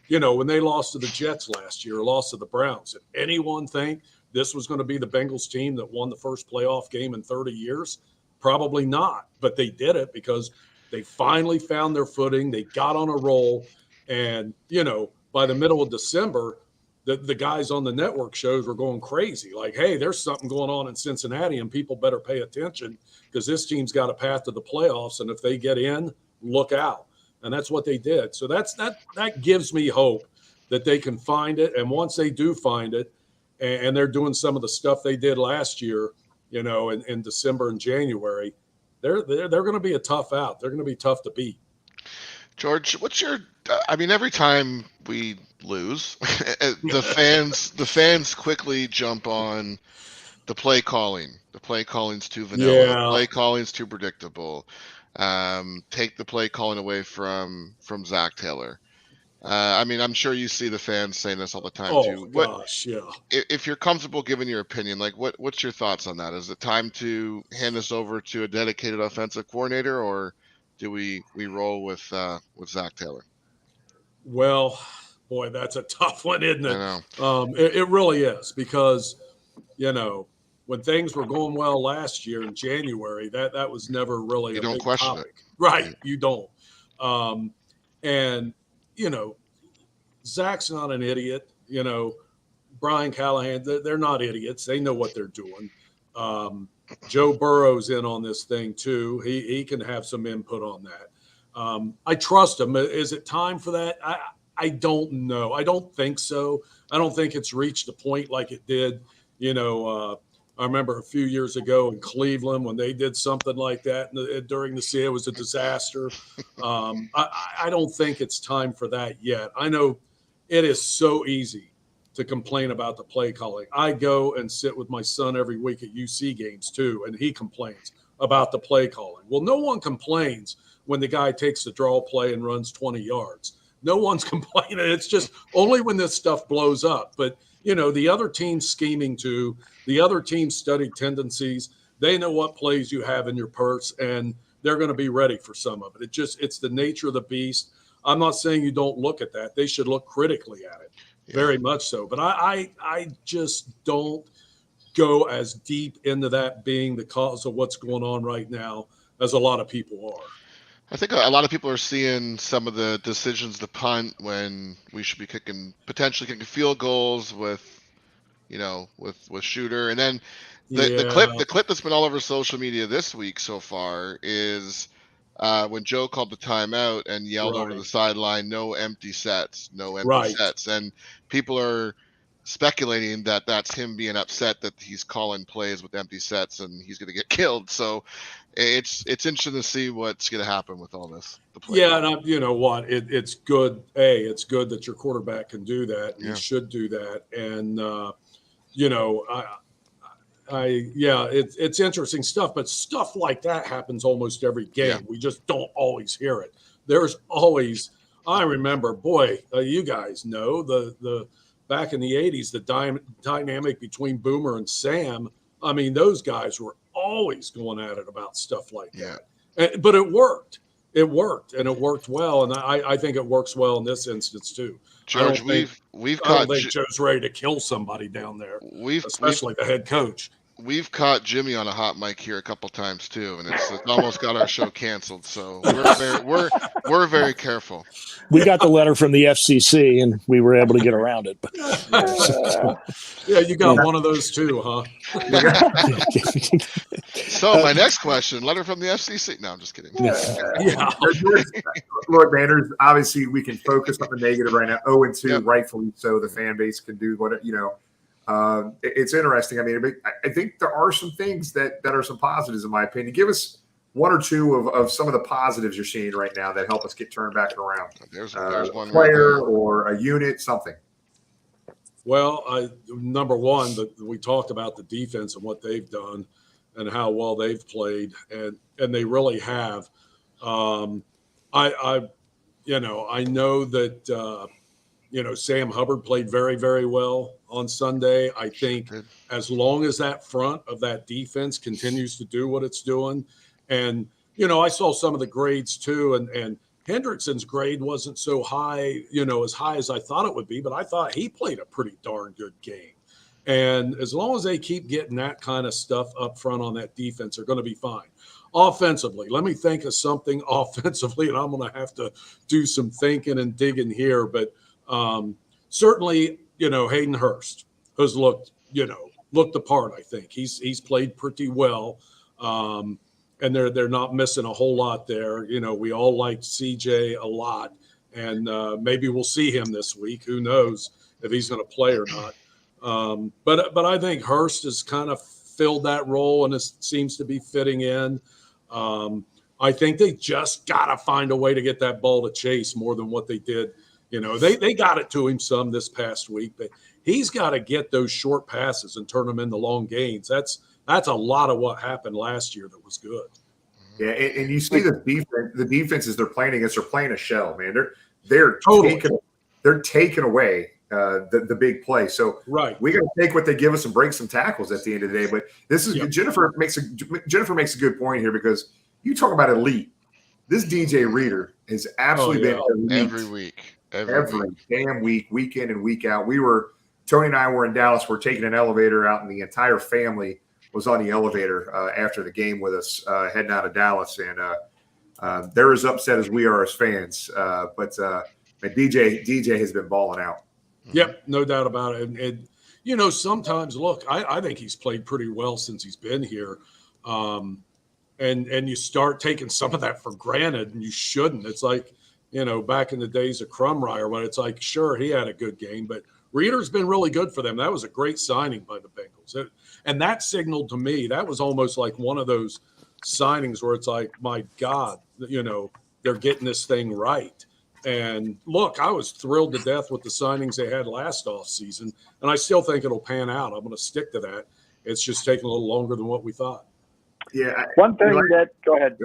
You know, when they lost to the Jets last year, or lost to the Browns, did anyone think this was going to be the Bengals team that won the first playoff game in 30 years? Probably not, but they did it because they finally found their footing. They got on a roll. And, you know, by the middle of December, the guys on the network shows were going crazy. Like, hey, there's something going on in Cincinnati and people better pay attention because this team's got a path to the playoffs. And if they get in, look out. And that's what they did. So that gives me hope that they can find it. And once they do find it, and they're doing some of the stuff they did last year, you know, in December and January, they're going to be a tough out. They're going to be tough to beat. George, what's your? I mean, every time we lose, the fans quickly jump on the play calling. The play calling's too vanilla. Yeah. The play calling's too predictable. Take the play calling away from Zach Taylor. I mean, I'm sure you see the fans saying this all the time too. Gosh, yeah. If you're comfortable giving your opinion, like what's your thoughts on that? Is it time to hand this over to a dedicated offensive coordinator, or do we roll with Zach Taylor? Well, boy, that's a tough one, isn't it? I know. It really is because, you know, when things were going well last year in January, that was never really a big topic. Right, you don't. And, you know, Zach's not an idiot. You know, Brian Callahan, they're not idiots. They know what they're doing. Joe Burrow's in on this thing too. He can have some input on that. I trust him. Is it time for that? I don't know. I don't think so. I don't think it's reached a point like it did, you know, I remember a few years ago in Cleveland when they did something like that during the season. It was a disaster. I don't think it's time for that yet. I know it is so easy to complain about the play calling. I go and sit with my son every week at UC games too, and he complains about the play calling. Well, no one complains when the guy takes the draw play and runs 20 yards. No one's complaining. It's just only when this stuff blows up. But, you know, the other team's scheming too. The other team studied tendencies. They know what plays you have in your purse, and they're going to be ready for some of it. It's the nature of the beast. I'm not saying you don't look at that. They should look critically at it, very much so. But I just don't go as deep into that being the cause of what's going on right now as a lot of people are. I think a lot of people are seeing some of the decisions to punt when we should be potentially kicking field goals with, you know, with Shooter. And then the clip that's been all over social media this week so far is when Joe called the timeout and yelled over the sideline, no empty sets. And people are speculating that that's him being upset that he's calling plays with empty sets and he's going to get killed. So it's interesting to see what's going to happen with all this. And you know what? It's good. It's good that your quarterback can do that. Yeah. He should do that. And, you know, it's interesting stuff, but stuff like that happens almost every game. Yeah. We just don't always hear it. There's always, I remember, boy, you guys know the back in the 80s, the dynamic between Boomer and Sam. I mean, those guys were always going at it about stuff like that. But it worked. It worked, and it worked well. And I think it works well in this instance too. George, I don't think Joe's ready to kill somebody down there, especially the head coach. We've caught Jimmy on a hot mic here a couple times too, and it's almost got our show canceled. So we're very careful. We got the letter from the FCC, and we were able to get around it. But yeah, you got one of those too, huh? So my next question: letter from the FCC? No, I'm just kidding. Lord Manners, obviously we can focus on the negative right now. 0-2, rightfully so. The fan base can do what you know. It's interesting. I mean, I think there are some things that are some positives, in my opinion. Give us one or two of some of the positives you're seeing right now that help us get turned back around. There's one player or a unit, something. Well, number one, we talked about the defense and what they've done and how well they've played, and they really have. I know that Sam Hubbard played very, very well on Sunday. I think as long as that front of that defense continues to do what it's doing, and I saw some of the grades too, and Hendrickson's grade wasn't so high, as high as I thought it would be, but I thought he played a pretty darn good game. And as long as they keep getting that kind of stuff up front on that defense, they're going to be fine. Offensively, let me think of something offensively, and I'm going to have to do some thinking and digging here. But certainly, Hayden Hurst has looked the part. I think he's played pretty well, and they're not missing a whole lot there. We all liked CJ a lot, and maybe we'll see him this week. Who knows if he's going to play or not? But I think Hurst has kind of filled that role and seems to be fitting in. I think they just got to find a way to get that ball to Chase more than what they did. They got it to him some this past week, but he's got to get those short passes and turn them into long gains. That's a lot of what happened last year that was good. Yeah, and you see the defenses they're playing against are playing a shell, man. They're taking away the big play. So we got to take what they give us and break some tackles at the end of the day. But this is Jennifer makes a good point here, because you talk about elite. This DJ Reader has absolutely been elite every damn week, week in and week out. Tony and I were in Dallas. We're taking an elevator out, and the entire family was on the elevator after the game with us, heading out of Dallas, and they're as upset as we are as fans. But DJ has been balling out. Yep, no doubt about it. And sometimes, look, I think he's played pretty well since he's been here. And you start taking some of that for granted, and you shouldn't. It's like, back in the days of Crumryer, when it's like, sure, he had a good game, but Reader's been really good for them. That was a great signing by the Bengals. And that signaled to me, that was almost like one of those signings where it's like, my God, they're getting this thing right. And look, I was thrilled to death with the signings they had last offseason, and I still think it'll pan out. I'm going to stick to that. It's just taking a little longer than what we thought. Yeah. One thing go ahead.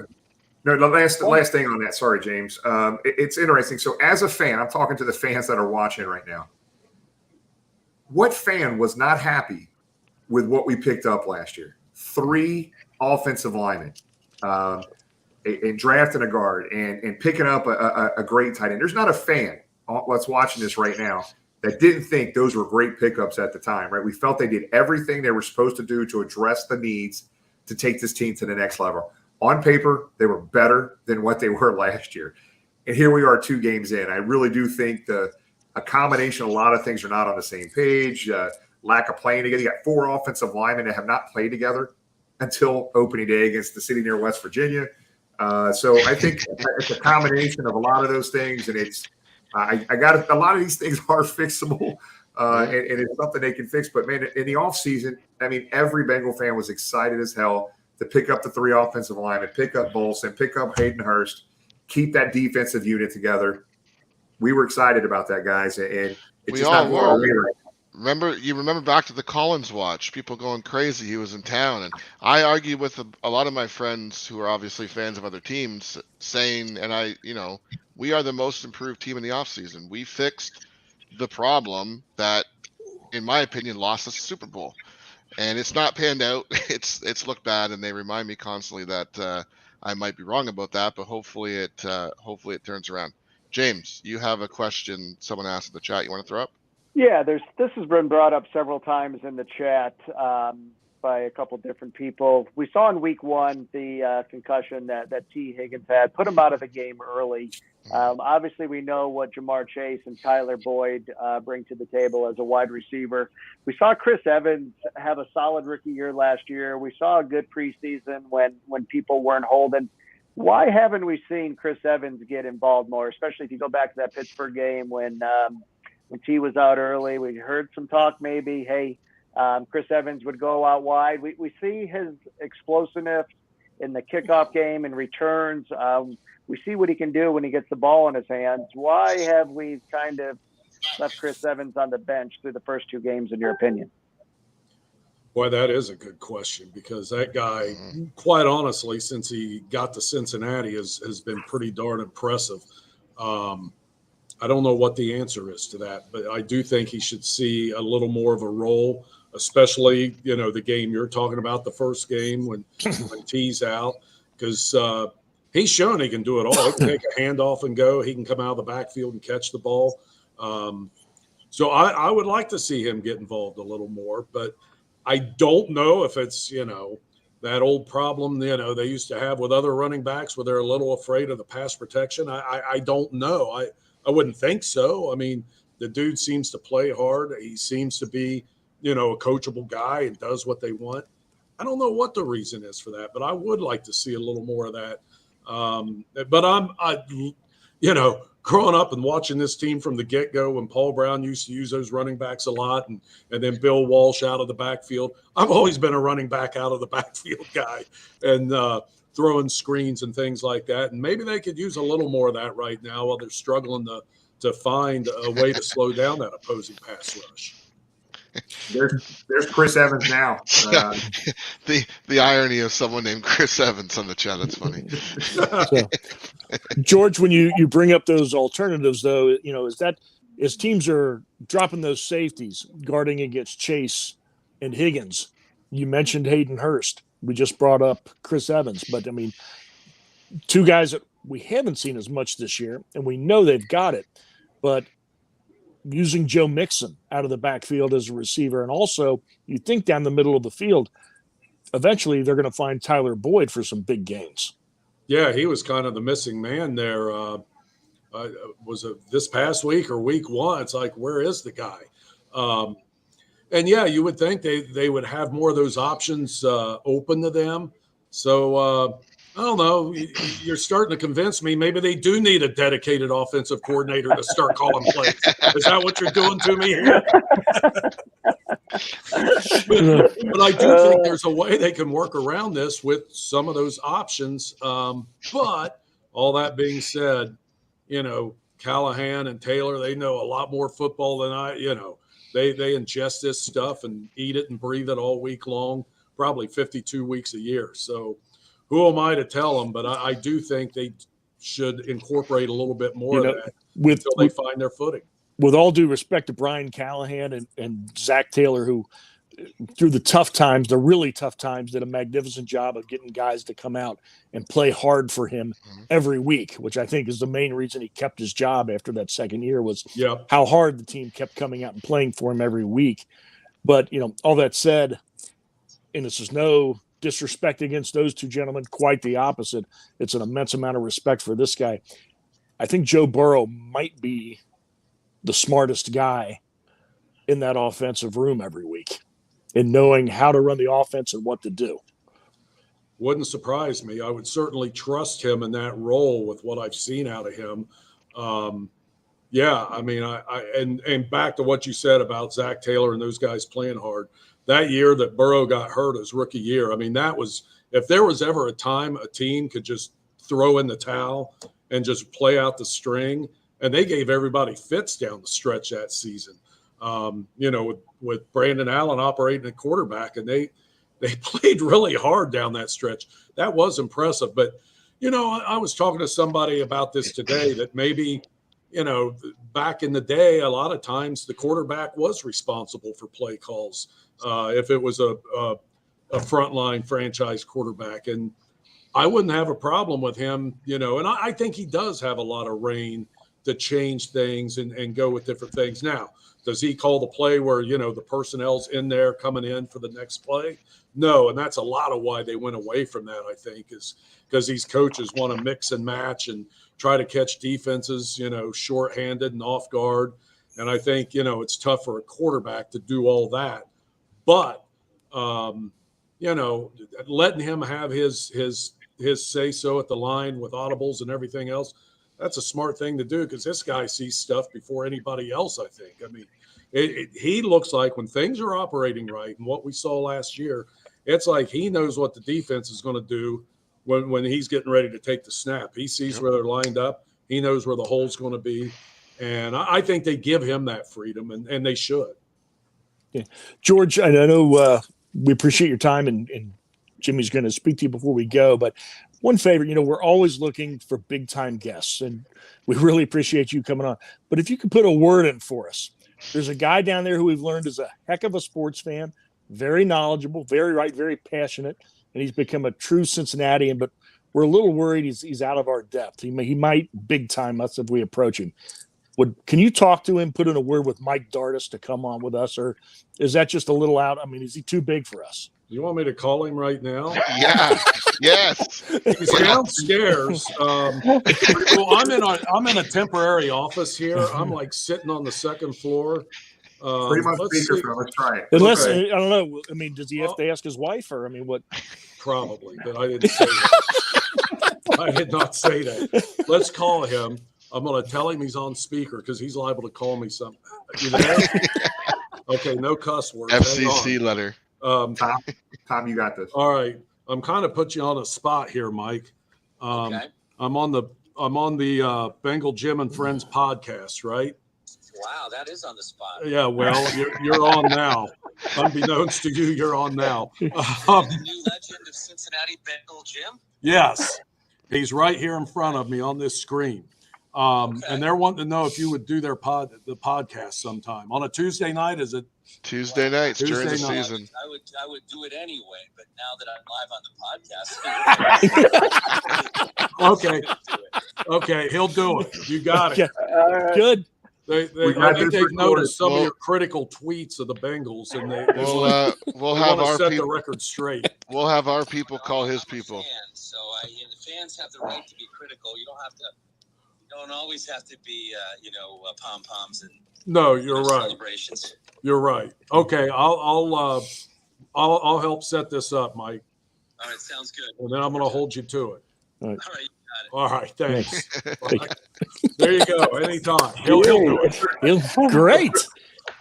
No, the last thing on that. Sorry, James. It's interesting. So as a fan, I'm talking to the fans that are watching right now. What fan was not happy with what we picked up last year? 3 offensive linemen. And drafting a guard and picking up a great tight end. There's not a fan that's watching this right now that didn't think those were great pickups at the time, right? We felt they did everything they were supposed to do to address the needs to take this team to the next level. On paper, they were better than what they were last year. And here we are 2 games in. I really do think a combination of a lot of things are not on the same page, lack of playing together. You got 4 offensive linemen that have not played together until opening day against the city near West Virginia. So I think it's a combination of a lot of those things, and I got a lot of these things are fixable, and it's something they can fix. But man, in the offseason, I mean, every Bengal fan was excited as hell to pick up the 3 offensive linemen, pick up Bolson, pick up Hayden Hurst, keep that defensive unit together. We were excited about that, guys, and it's just not going our way right now. Remember back to the Collins watch, people going crazy. He was in town, and I argue with a lot of my friends who are obviously fans of other teams, saying, and we are the most improved team in the offseason. We fixed the problem that, in my opinion, lost us the Super Bowl, and it's not panned out. It's looked bad, and they remind me constantly that I might be wrong about that, but hopefully it turns around. James, you have a question someone asked in the chat. You want to throw up? Yeah, this has been brought up several times in the chat by a couple different people. We saw in week 1 the concussion that T. Higgins had, put him out of the game early. Obviously, we know what Jamar Chase and Tyler Boyd bring to the table as a wide receiver. We saw Chris Evans have a solid rookie year last year. We saw a good preseason when people weren't holding. Why haven't we seen Chris Evans get involved more, especially if you go back to that Pittsburgh game when T was out early? We heard some talk maybe, hey, Chris Evans would go out wide. We see his explosiveness in the kickoff game and returns. We see what he can do when he gets the ball in his hands. Why have we kind of left Chris Evans on the bench through the first 2 games, in your opinion? Boy, that is a good question, because that guy, quite honestly, since he got to Cincinnati, has been pretty darn impressive. I don't know what the answer is to that, but I do think he should see a little more of a role, especially, the game you're talking about, the first game when T's out, because he's shown he can do it all. He can take a handoff and go. He can come out of the backfield and catch the ball. So I would like to see him get involved a little more, but I don't know if it's, that old problem, they used to have with other running backs where they're a little afraid of the pass protection. I don't know. I wouldn't think so. I mean, the dude seems to play hard. He seems to be, a coachable guy and does what they want. I don't know what the reason is for that, but I would like to see a little more of that. But growing up and watching this team from the get-go when Paul Brown used to use those running backs a lot and then Bill Walsh out of the backfield, I've always been a running back out of the backfield guy and throwing screens and things like that. And maybe they could use a little more of that right now while they're struggling to find a way to slow down that opposing pass rush. There's Chris Evans now. The irony of someone named Chris Evans on the chat. That's funny. So, George, when you bring up those alternatives, though, is that as teams are dropping those safeties, guarding against Chase and Higgins, you mentioned Hayden Hurst. We just brought up Chris Evans, but I mean, two guys that we haven't seen as much this year, and we know they've got it, but using Joe Mixon out of the backfield as a receiver. And also, you think down the middle of the field, eventually they're going to find Tyler Boyd for some big gains. Yeah, he was kind of the missing man there. Was it this past week or week one? It's like, where is the guy? And yeah, you would think they would have more of those options open to them. So I don't know. You're starting to convince me maybe they do need a dedicated offensive coordinator to start calling plays. Is that what you're doing to me here? But I do think there's a way they can work around this with some of those options. But all that being said, Callahan and Taylor, they know a lot more football than I. They ingest this stuff and eat it and breathe it all week long, probably 52 weeks a year. So who am I to tell them? But I do think they should incorporate a little bit more of that until they find their footing. With all due respect to Brian Callahan and Zach Taylor, who through the really tough times, did a magnificent job of getting guys to come out and play hard for him every week, which I think is the main reason he kept his job after that second year was how hard the team kept coming out and playing for him every week. But, all that said, and this is no disrespect against those two gentlemen, quite the opposite. It's an immense amount of respect for this guy. I think Joe Burrow might be the smartest guy in that offensive room every week in knowing how to run the offense and what to do. Wouldn't surprise me. I would certainly trust him in that role with what I've seen out of him. I mean, and back to what you said about Zach Taylor and those guys playing hard. That year that Burrow got hurt his rookie year, I mean, that was, if there was ever a time a team could just throw in the towel and just play out the string, and they gave everybody fits down the stretch that season. With Brandon Allen operating at quarterback, and they played really hard down that stretch. That was impressive. But, I was talking to somebody about this today that maybe, back in the day, a lot of times the quarterback was responsible for play calls if it was a frontline franchise quarterback. And I wouldn't have a problem with him, and I think he does have a lot of reign to change things and go with different things. Now, does he call the play where, the personnel's in there coming in for the next play? No, and that's a lot of why they went away from that, I think, is because these coaches want to mix and match and try to catch defenses, shorthanded and off guard. And I think, it's tough for a quarterback to do all that. But, letting him have his say-so at the line with audibles and everything else, that's a smart thing to do because this guy sees stuff before anybody else, I think. I mean, he looks like when things are operating right and what we saw last year, it's like he knows what the defense is going to do when he's getting ready to take the snap. He sees where they're lined up. He knows where the hole's going to be. And I think they give him that freedom, and they should. Yeah. George, I know we appreciate your time, and Jimmy's going to speak to you before we go, but one favor, we're always looking for big time guests, and we really appreciate you coming on. But if you could put a word in for us, there's a guy down there who we've learned is a heck of a sports fan, very knowledgeable, very passionate, and he's become a true Cincinnatian. But we're a little worried he's out of our depth. He might big time us if we approach him. Can you talk to him, put in a word with Mike Dardis to come on with us, or is that just a little out? I mean, is he too big for us? You want me to call him right now? Yeah. Yes. He's downstairs. Well, I'm in a temporary office here. I'm like sitting on the second floor. Pretty much speakerphone. Let's try it. Unless I don't know. I mean, does he have to ask his wife, or I mean, what? Probably, but I didn't say that. I did not say that. Let's call him. I'm going to tell him he's on speaker because he's liable to call me something. You there? Okay, no cuss words. FCC letter. Tom, you got this. All right, I'm kind of put you on a spot here, Mike. Okay. I'm on the Bengal Jim and Friends podcast, right? Wow, that is on the spot. Yeah, well, you're on now. Unbeknownst to you, you're on now. The new legend of Cincinnati, Bengal Jim? Yes, he's right here in front of me on this screen. And they're wanting to know if you would do the podcast sometime on a Tuesday night. Is it Tuesday nights during the season? I would do it anyway, but now that I'm live on the podcast, okay, he'll do it. You got it. Good. I think they've noticed some of your critical tweets of the Bengals, and we'll have our set people the record straight. We'll have our people call his people. so the fans have the right to be critical. You don't always have to be, pom poms and No, you're right. celebrations. You're right. Okay, I'll help set this up, Mike. All right, sounds good. And then I'm going to hold you to it. All right. All right, you got it. All right, thanks. There you go. Anytime. He'll do it. Great.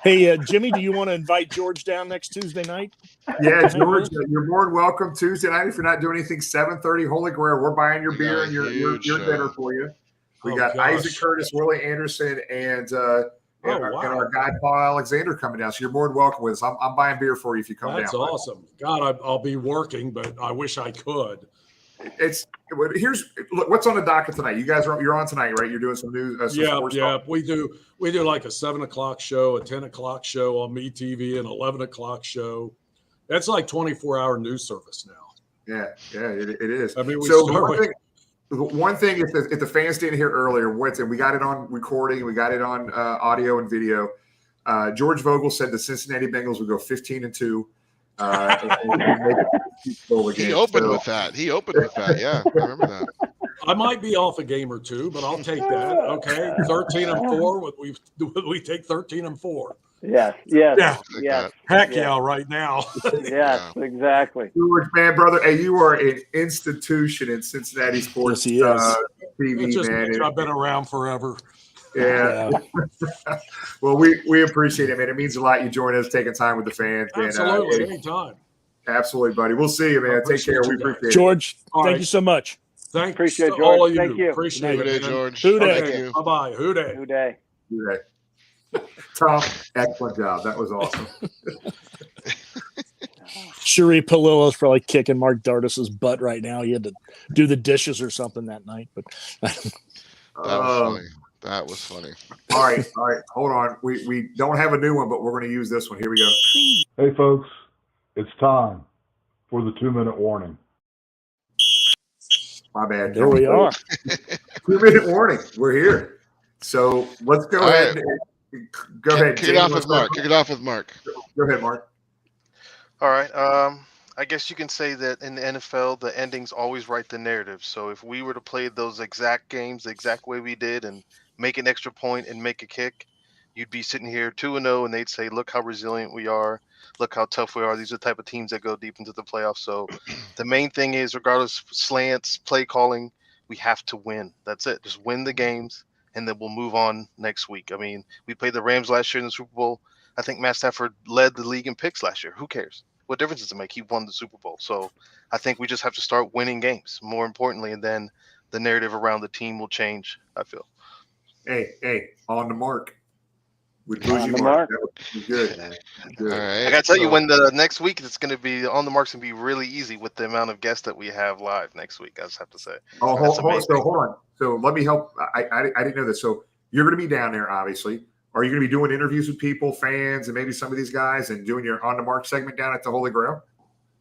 Hey, Jimmy, do you want to invite George down next Tuesday night? Yeah, George, you're more than welcome Tuesday night. If you're not doing anything, 7:30 Holy Grail. We're buying your beer and your dinner for you. We got Isaac Curtis, Willie Anderson, and our guy Paul Alexander coming down. So you're more than welcome with us. I'm buying beer for you if you come down. That's awesome. God, I'll be working, but I wish I could. Look, what's on the docket tonight? You guys you're on tonight, right? You're doing some news. Sports talk. We do like a 7:00 show, a 10:00 show on MeTV, an 11:00 show. That's like 24-hour news service now. Yeah, it is. I mean, one thing, if the fans didn't hear earlier, we got it on recording, we got it on audio and video. George Vogel said the Cincinnati Bengals would go 15-2. He opened with that. Yeah, I remember that. I might be off a game or two, but I'll take that. Okay, 13-4. Would we take 13-4? Yes. Heck yeah, right now. Yes, exactly. George, man, brother, hey, you are an institution in Cincinnati sports TV, man. I've been around forever. Yeah. Well, we appreciate it, man. It means a lot. You join us, taking time with the fans. Absolutely, anytime. Absolutely, buddy. We'll see you, man. Take care. We appreciate it. George, thank you so much. Appreciate George. all of you. Thank you. Appreciate it, George. Hooday. Bye-bye. Hooday. Hooday. Tom, excellent job. That was awesome. Cherie Palillo's probably kicking Marc Dardis's butt right now. He had to do the dishes or something that night. But that was funny. All right. Hold on. We don't have a new one, but we're going to use this one. Here we go. Hey, folks. It's time for the 2-minute warning. My bad. There we are. 2-minute warning. We're here. So let's go ahead. Go ahead. Kick it off with Mark. Go ahead, Mark. All right. I guess you can say that in the NFL, the endings always write the narrative. So if we were to play those exact games the exact way we did and make an extra point and make a kick, you'd be sitting here 2-0, and they'd say, look how resilient we are. Look how tough we are. These are the type of teams that go deep into the playoffs. So the main thing is, regardless of slants, play calling, we have to win. That's it. Just win the games, and then we'll move on next week. I mean, we played the Rams last year in the Super Bowl. I think Matt Stafford led the league in picks last year. Who cares? What difference does it make? He won the Super Bowl. So I think we just have to start winning games, more importantly, and then the narrative around the team will change, I feel. Hey, on the mark. with Bougie the Mark. mark. That would be good. Good. All right. I gotta tell you, so- when the next week it's gonna be on the mark's gonna be really easy with the amount of guests that we have live next week. I just have to say. Oh, That's hold amazing. on. So let me help. I didn't know this. So you're going to be down there, obviously. Are you going to be doing interviews with people, fans, and maybe some of these guys, and doing your on the mark segment down at the Holy Grail?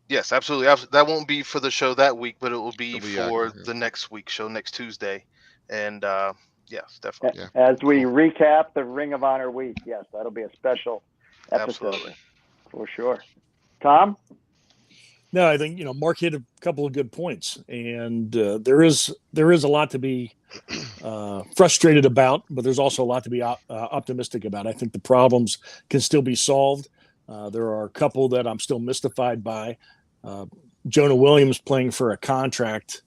Yes, absolutely. That won't be for the show that week, but it will be for the next week show, next Tuesday. And yes, definitely. As we recap the Ring of Honor week, yes, that'll be a special episode. Absolutely. For sure. Tom? No, I think Mark hit a couple of good points, and there is a lot to be frustrated about, but there's also a lot to be optimistic about. I think the problems can still be solved. There are a couple that I'm still mystified by. Jonah Williams playing for a contract.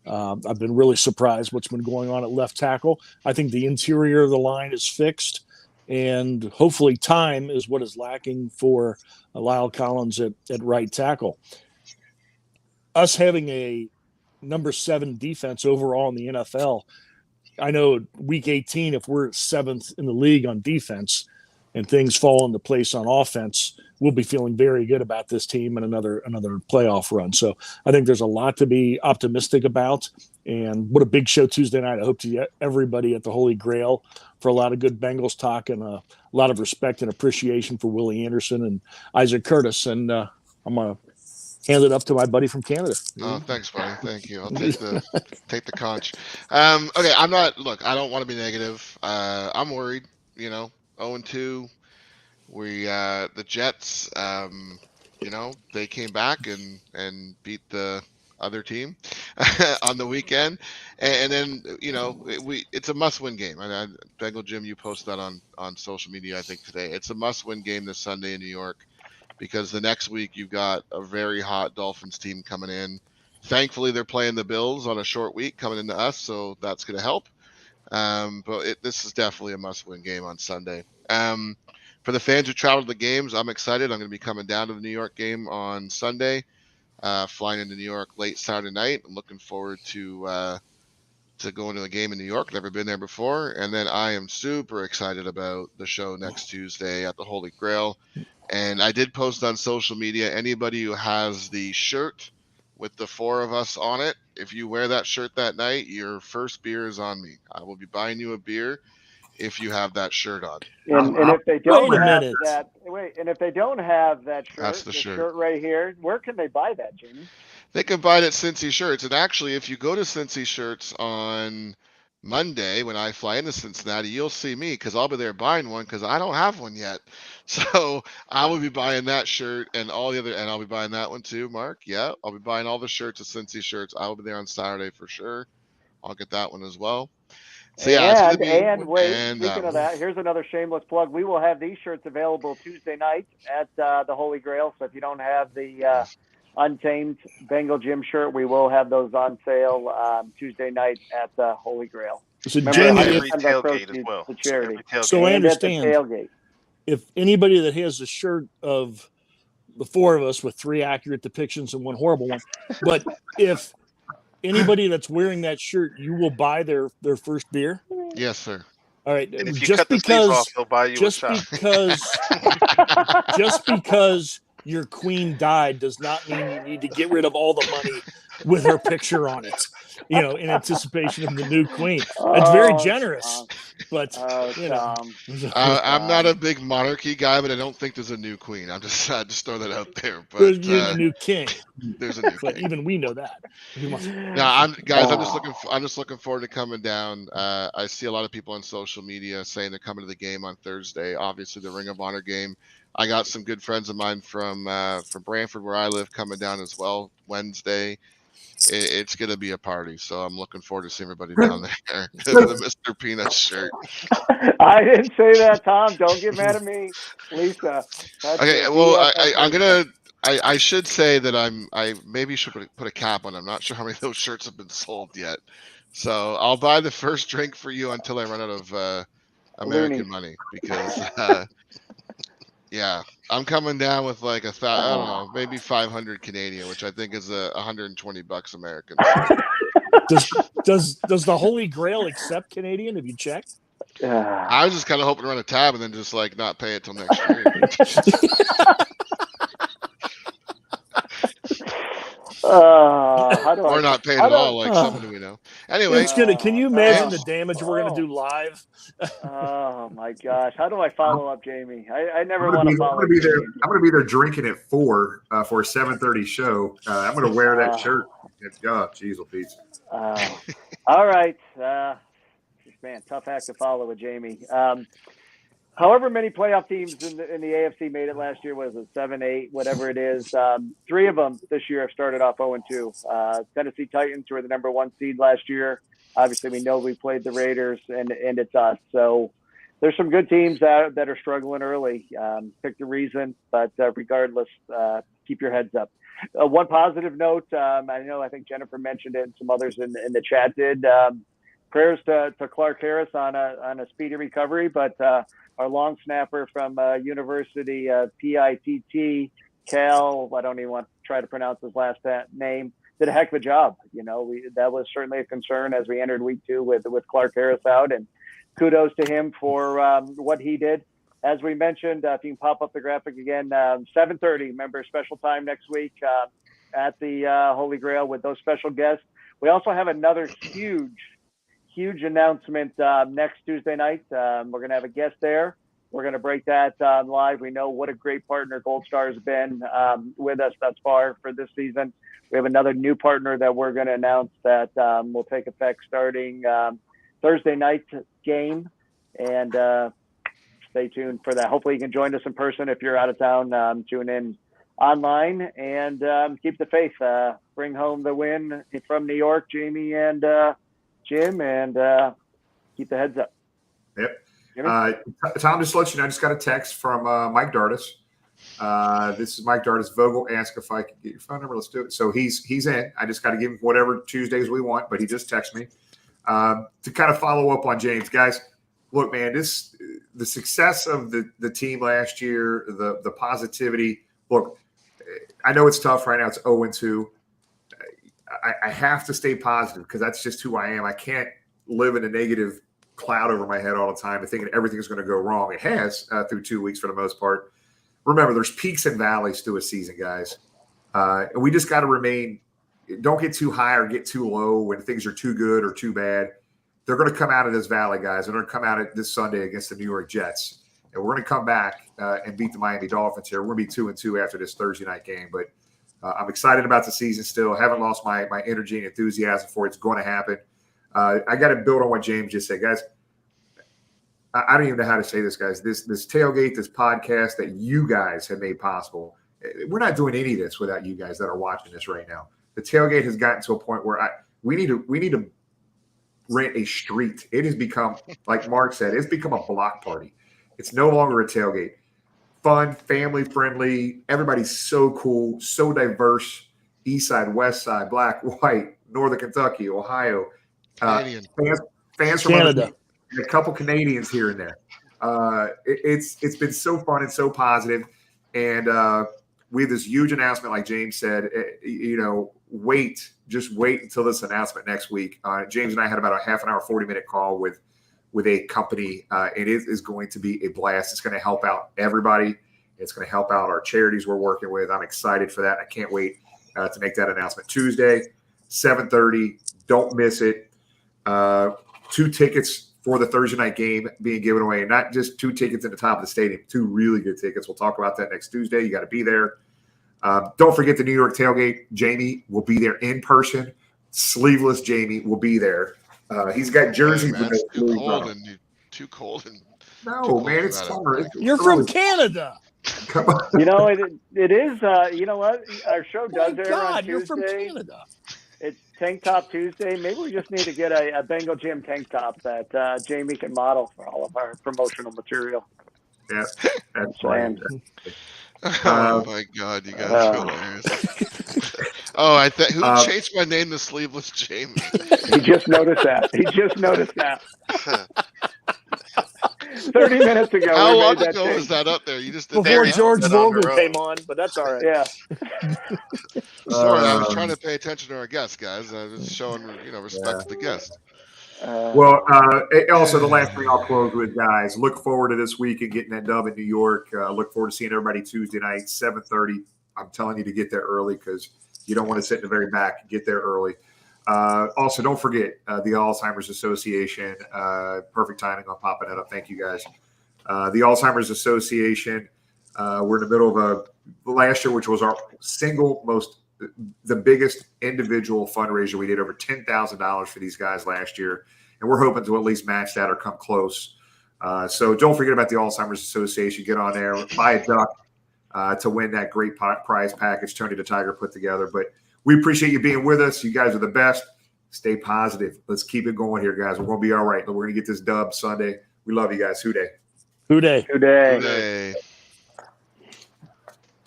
I've been really surprised what's been going on at left tackle. I think the interior of the line is fixed, and hopefully time is what is lacking for Lyle Collins at right tackle. Us having a number 7 defense overall in the NFL, I know week 18, if we're 7th in the league on defense and things fall into place on offense, we'll be feeling very good about this team and another playoff run. So I think there's a lot to be optimistic about. And what a big show Tuesday night. I hope to get everybody at the Holy Grail for a lot of good Bengals talk and a lot of respect and appreciation for Willie Anderson and Isaac Curtis. And I'm going to hand it up to my buddy from Canada. Oh, thanks, buddy. Thank you. I'll take the conch. Okay, I don't want to be negative. I'm worried, 0-2. The Jets, they came back and beat the other team on the weekend. And then, it's a must-win game. And Bengal Jim, you posted that on social media, I think, today. It's a must-win game this Sunday in New York, because the next week you've got a very hot Dolphins team coming in. Thankfully, they're playing the Bills on a short week coming into us, so that's going to help. But this is definitely a must-win game on Sunday. For the fans who travel to the games, I'm excited. I'm going to be coming down to the New York game on Sunday, flying into New York late Saturday night. I'm looking forward to going to a game in New York. Never been there before. And then I am super excited about the show next Tuesday at the Holy Grail. And I did post on social media, anybody who has the shirt with the 4 of us on it, if you wear that shirt that night, your first beer is on me. I will be buying you a beer if you have that shirt on. And if they don't have that, and if they don't have that shirt, that's the shirt right here, where can they buy that, Jimmy? They can buy it at Cincy Shirts. And actually, if you go to Cincy Shirts on Monday when I fly into Cincinnati, you'll see me, because I'll be there buying one, because I don't have one yet. So I will be buying that shirt and all the other, and I'll be buying that one too, Mark. Yeah, I'll be buying all the shirts at Cincy Shirts. I will be there on Saturday for sure. I'll get that one as well. So yeah, speaking of that, here's another shameless plug. We will have these shirts available Tuesday night at the Holy Grail. So if you don't have the Untamed Bengal Gym shirt, we will have those on sale Tuesday night at the Holy Grail. So every tailgate as well. To charity. So I understand. If anybody that has a shirt of the 4 of us with 3 accurate depictions and 1 horrible one, but if anybody that's wearing that shirt, you will buy their first beer? Yes, sir. All right. And if you cut the sleeves off, they'll buy you a shot. Just because your queen died does not mean you need to get rid of all the money with her picture on it, in anticipation of the new queen. It's very generous, but I'm not a big monarchy guy, but I don't think there's a new queen. I just throw that out there. But there's a new king. There's a new but king. Even we know that. I'm just looking forward to coming down. I see a lot of people on social media saying they're coming to the game on Thursday. Obviously, the Ring of Honor game. I got some good friends of mine from Brantford, where I live, coming down as well Wednesday. It's going to be a party, so I'm looking forward to seeing everybody down there with the Mr. Peanuts shirt. I didn't say that, Tom. Don't get mad at me, Lisa. Okay, well, I should say that I maybe should put a cap on. I'm not sure how many of those shirts have been sold yet, so I'll buy the first drink for you until I run out of American money, because. Yeah, I'm coming down with like I don't know, maybe 500 Canadian, which I think is $120 American. Does the Holy Grail accept Canadian? Have you checked? I was just kind of hoping to run a tab and then just like not pay it till next year. Or not pay it at all, like somebody we know. Anyway, can you imagine the damage we're gonna do live? Oh my gosh, how do I follow up Jamie? I never I'm want to gonna follow be there. Jamie. I'm gonna be there drinking at 4 for a 7:30 show. I'm gonna wear that shirt. God, jeez, Pete. All right, man, tough act to follow with Jamie. However many playoff teams in the AFC made it last year, was it 7, 8, whatever it is? 3 of them this year have started off 0-2. Tennessee Titans were the number 1 seed last year. Obviously, we know we played the Raiders, and it's us. So there's some good teams that are struggling early. Pick the reason, but regardless, keep your heads up. One positive note, I think Jennifer mentioned it, and some others in the chat did. Prayers to Clark Harris on a speedy recovery, but our long snapper from University PITT, Cal, I don't even want to try to pronounce his last name, did a heck of a job. That was certainly a concern as we entered week 2 with Clark Harris out, and kudos to him for what he did. As we mentioned, if you can pop up the graphic again, 7:30, remember, special time next week at the Holy Grail with those special guests. We also have another huge announcement next Tuesday night. We're going to have a guest there. We're going to break that live. We know what a great partner Gold Star has been with us thus far for this season. We have another new partner that we're going to announce that will take effect starting Thursday night game. And stay tuned for that. Hopefully you can join us in person. If you're out of town, tune in online and keep the faith. Bring home the win from New York, Jamie and Jim, and keep the heads up. Yep. Tom, just to let you know, I just got a text from Mike Dardis. This is Mike Dardis. Vogel asked if I could get your phone number. Let's do it. So he's in. I just got to give him whatever Tuesdays we want, but he just texted me to kind of follow up on James. Guys, look, man, the success of the team last year, the positivity. Look, I know it's tough right now. It's 0-2. I have to stay positive because that's just who I am. I can't live in a negative cloud over my head all the time and thinking everything's going to go wrong. It has through 2 weeks for the most part. Remember, there's peaks and valleys to a season, guys. And we just got to remain – don't get too high or get too low when things are too good or too bad. They're going to come out of this valley, guys. They're going to come out of this Sunday against the New York Jets. And we're going to come back and beat the Miami Dolphins here. We're going to be 2-2 after this Thursday night game. But I'm excited about the season still. Haven't lost my energy and enthusiasm for it. It's going to happen. I got to build on what James just said, guys. I don't even know how to say this, guys. This tailgate, this podcast that you guys have made possible. We're not doing any of this without you guys that are watching this right now. The tailgate has gotten to a point where we need to rent a street. It has become, like Mark said, it's become a block party. It's no longer a tailgate. Fun, family friendly. Everybody's so cool, so diverse. East side, west side, black, white, Northern Kentucky, Ohio. Fans from Canada. A couple Canadians here and there. It's been so fun and so positive. And we have this huge announcement, like James said. Just wait until this announcement next week. James and I had about a half an hour, 40-minute call with a company. It is going to be a blast. It's going to help out everybody. It's going to help out our charities we're working with. I'm excited for that. I can't wait to make that announcement. Tuesday, 7:30. Don't miss it. 2 tickets for the Thursday night game being given away. Not just 2 tickets at the top of the stadium. 2 really good tickets. We'll talk about that next Tuesday. You got to be there. Don't forget the New York tailgate. Jamie will be there in person. Sleeveless Jamie will be there. He's got jerseys. Hey, man, it's too cold and no, man, it's summer. You're from Canada. Come on. It is. You know what? Our show does air on Tuesday. You're from Canada. It's Tank Top Tuesday. Maybe we just need to get a Bengal Gym tank top that Jamie can model for all of our promotional material. Yeah, that's right. Oh my God, you guys are hilarious. Who changed my name to Sleeveless Jamie? He just noticed that. 30 minutes ago. How long ago was that up there? You just did before George Vogel came on, but that's all right. Yeah. Sorry, I was trying to pay attention to our guests, guys. I was showing, respect to the guest. Well, also the last thing I'll close with, guys, look forward to this week and getting that dub in New York. Look forward to seeing everybody Tuesday night, 7:30. I'm telling you to get there early because you don't want to sit in the very back. Get there early. Also, don't forget the Alzheimer's Association. Perfect timing on popping that up. Thank you, guys. The Alzheimer's Association, we're in the middle of last year, which was our the biggest individual fundraiser. We did over $10,000 for these guys last year, and we're hoping to at least match that or come close. So don't forget about the Alzheimer's Association. Get on there, buy a duck to win that great prize package Tony the Tiger put together. But we appreciate you being with us. You guys are the best. Stay positive. Let's keep it going here, guys. We're going to be all right. We're going to get this dub Sunday. We love you guys. Hoo day. Hoo day. Good day. Good day.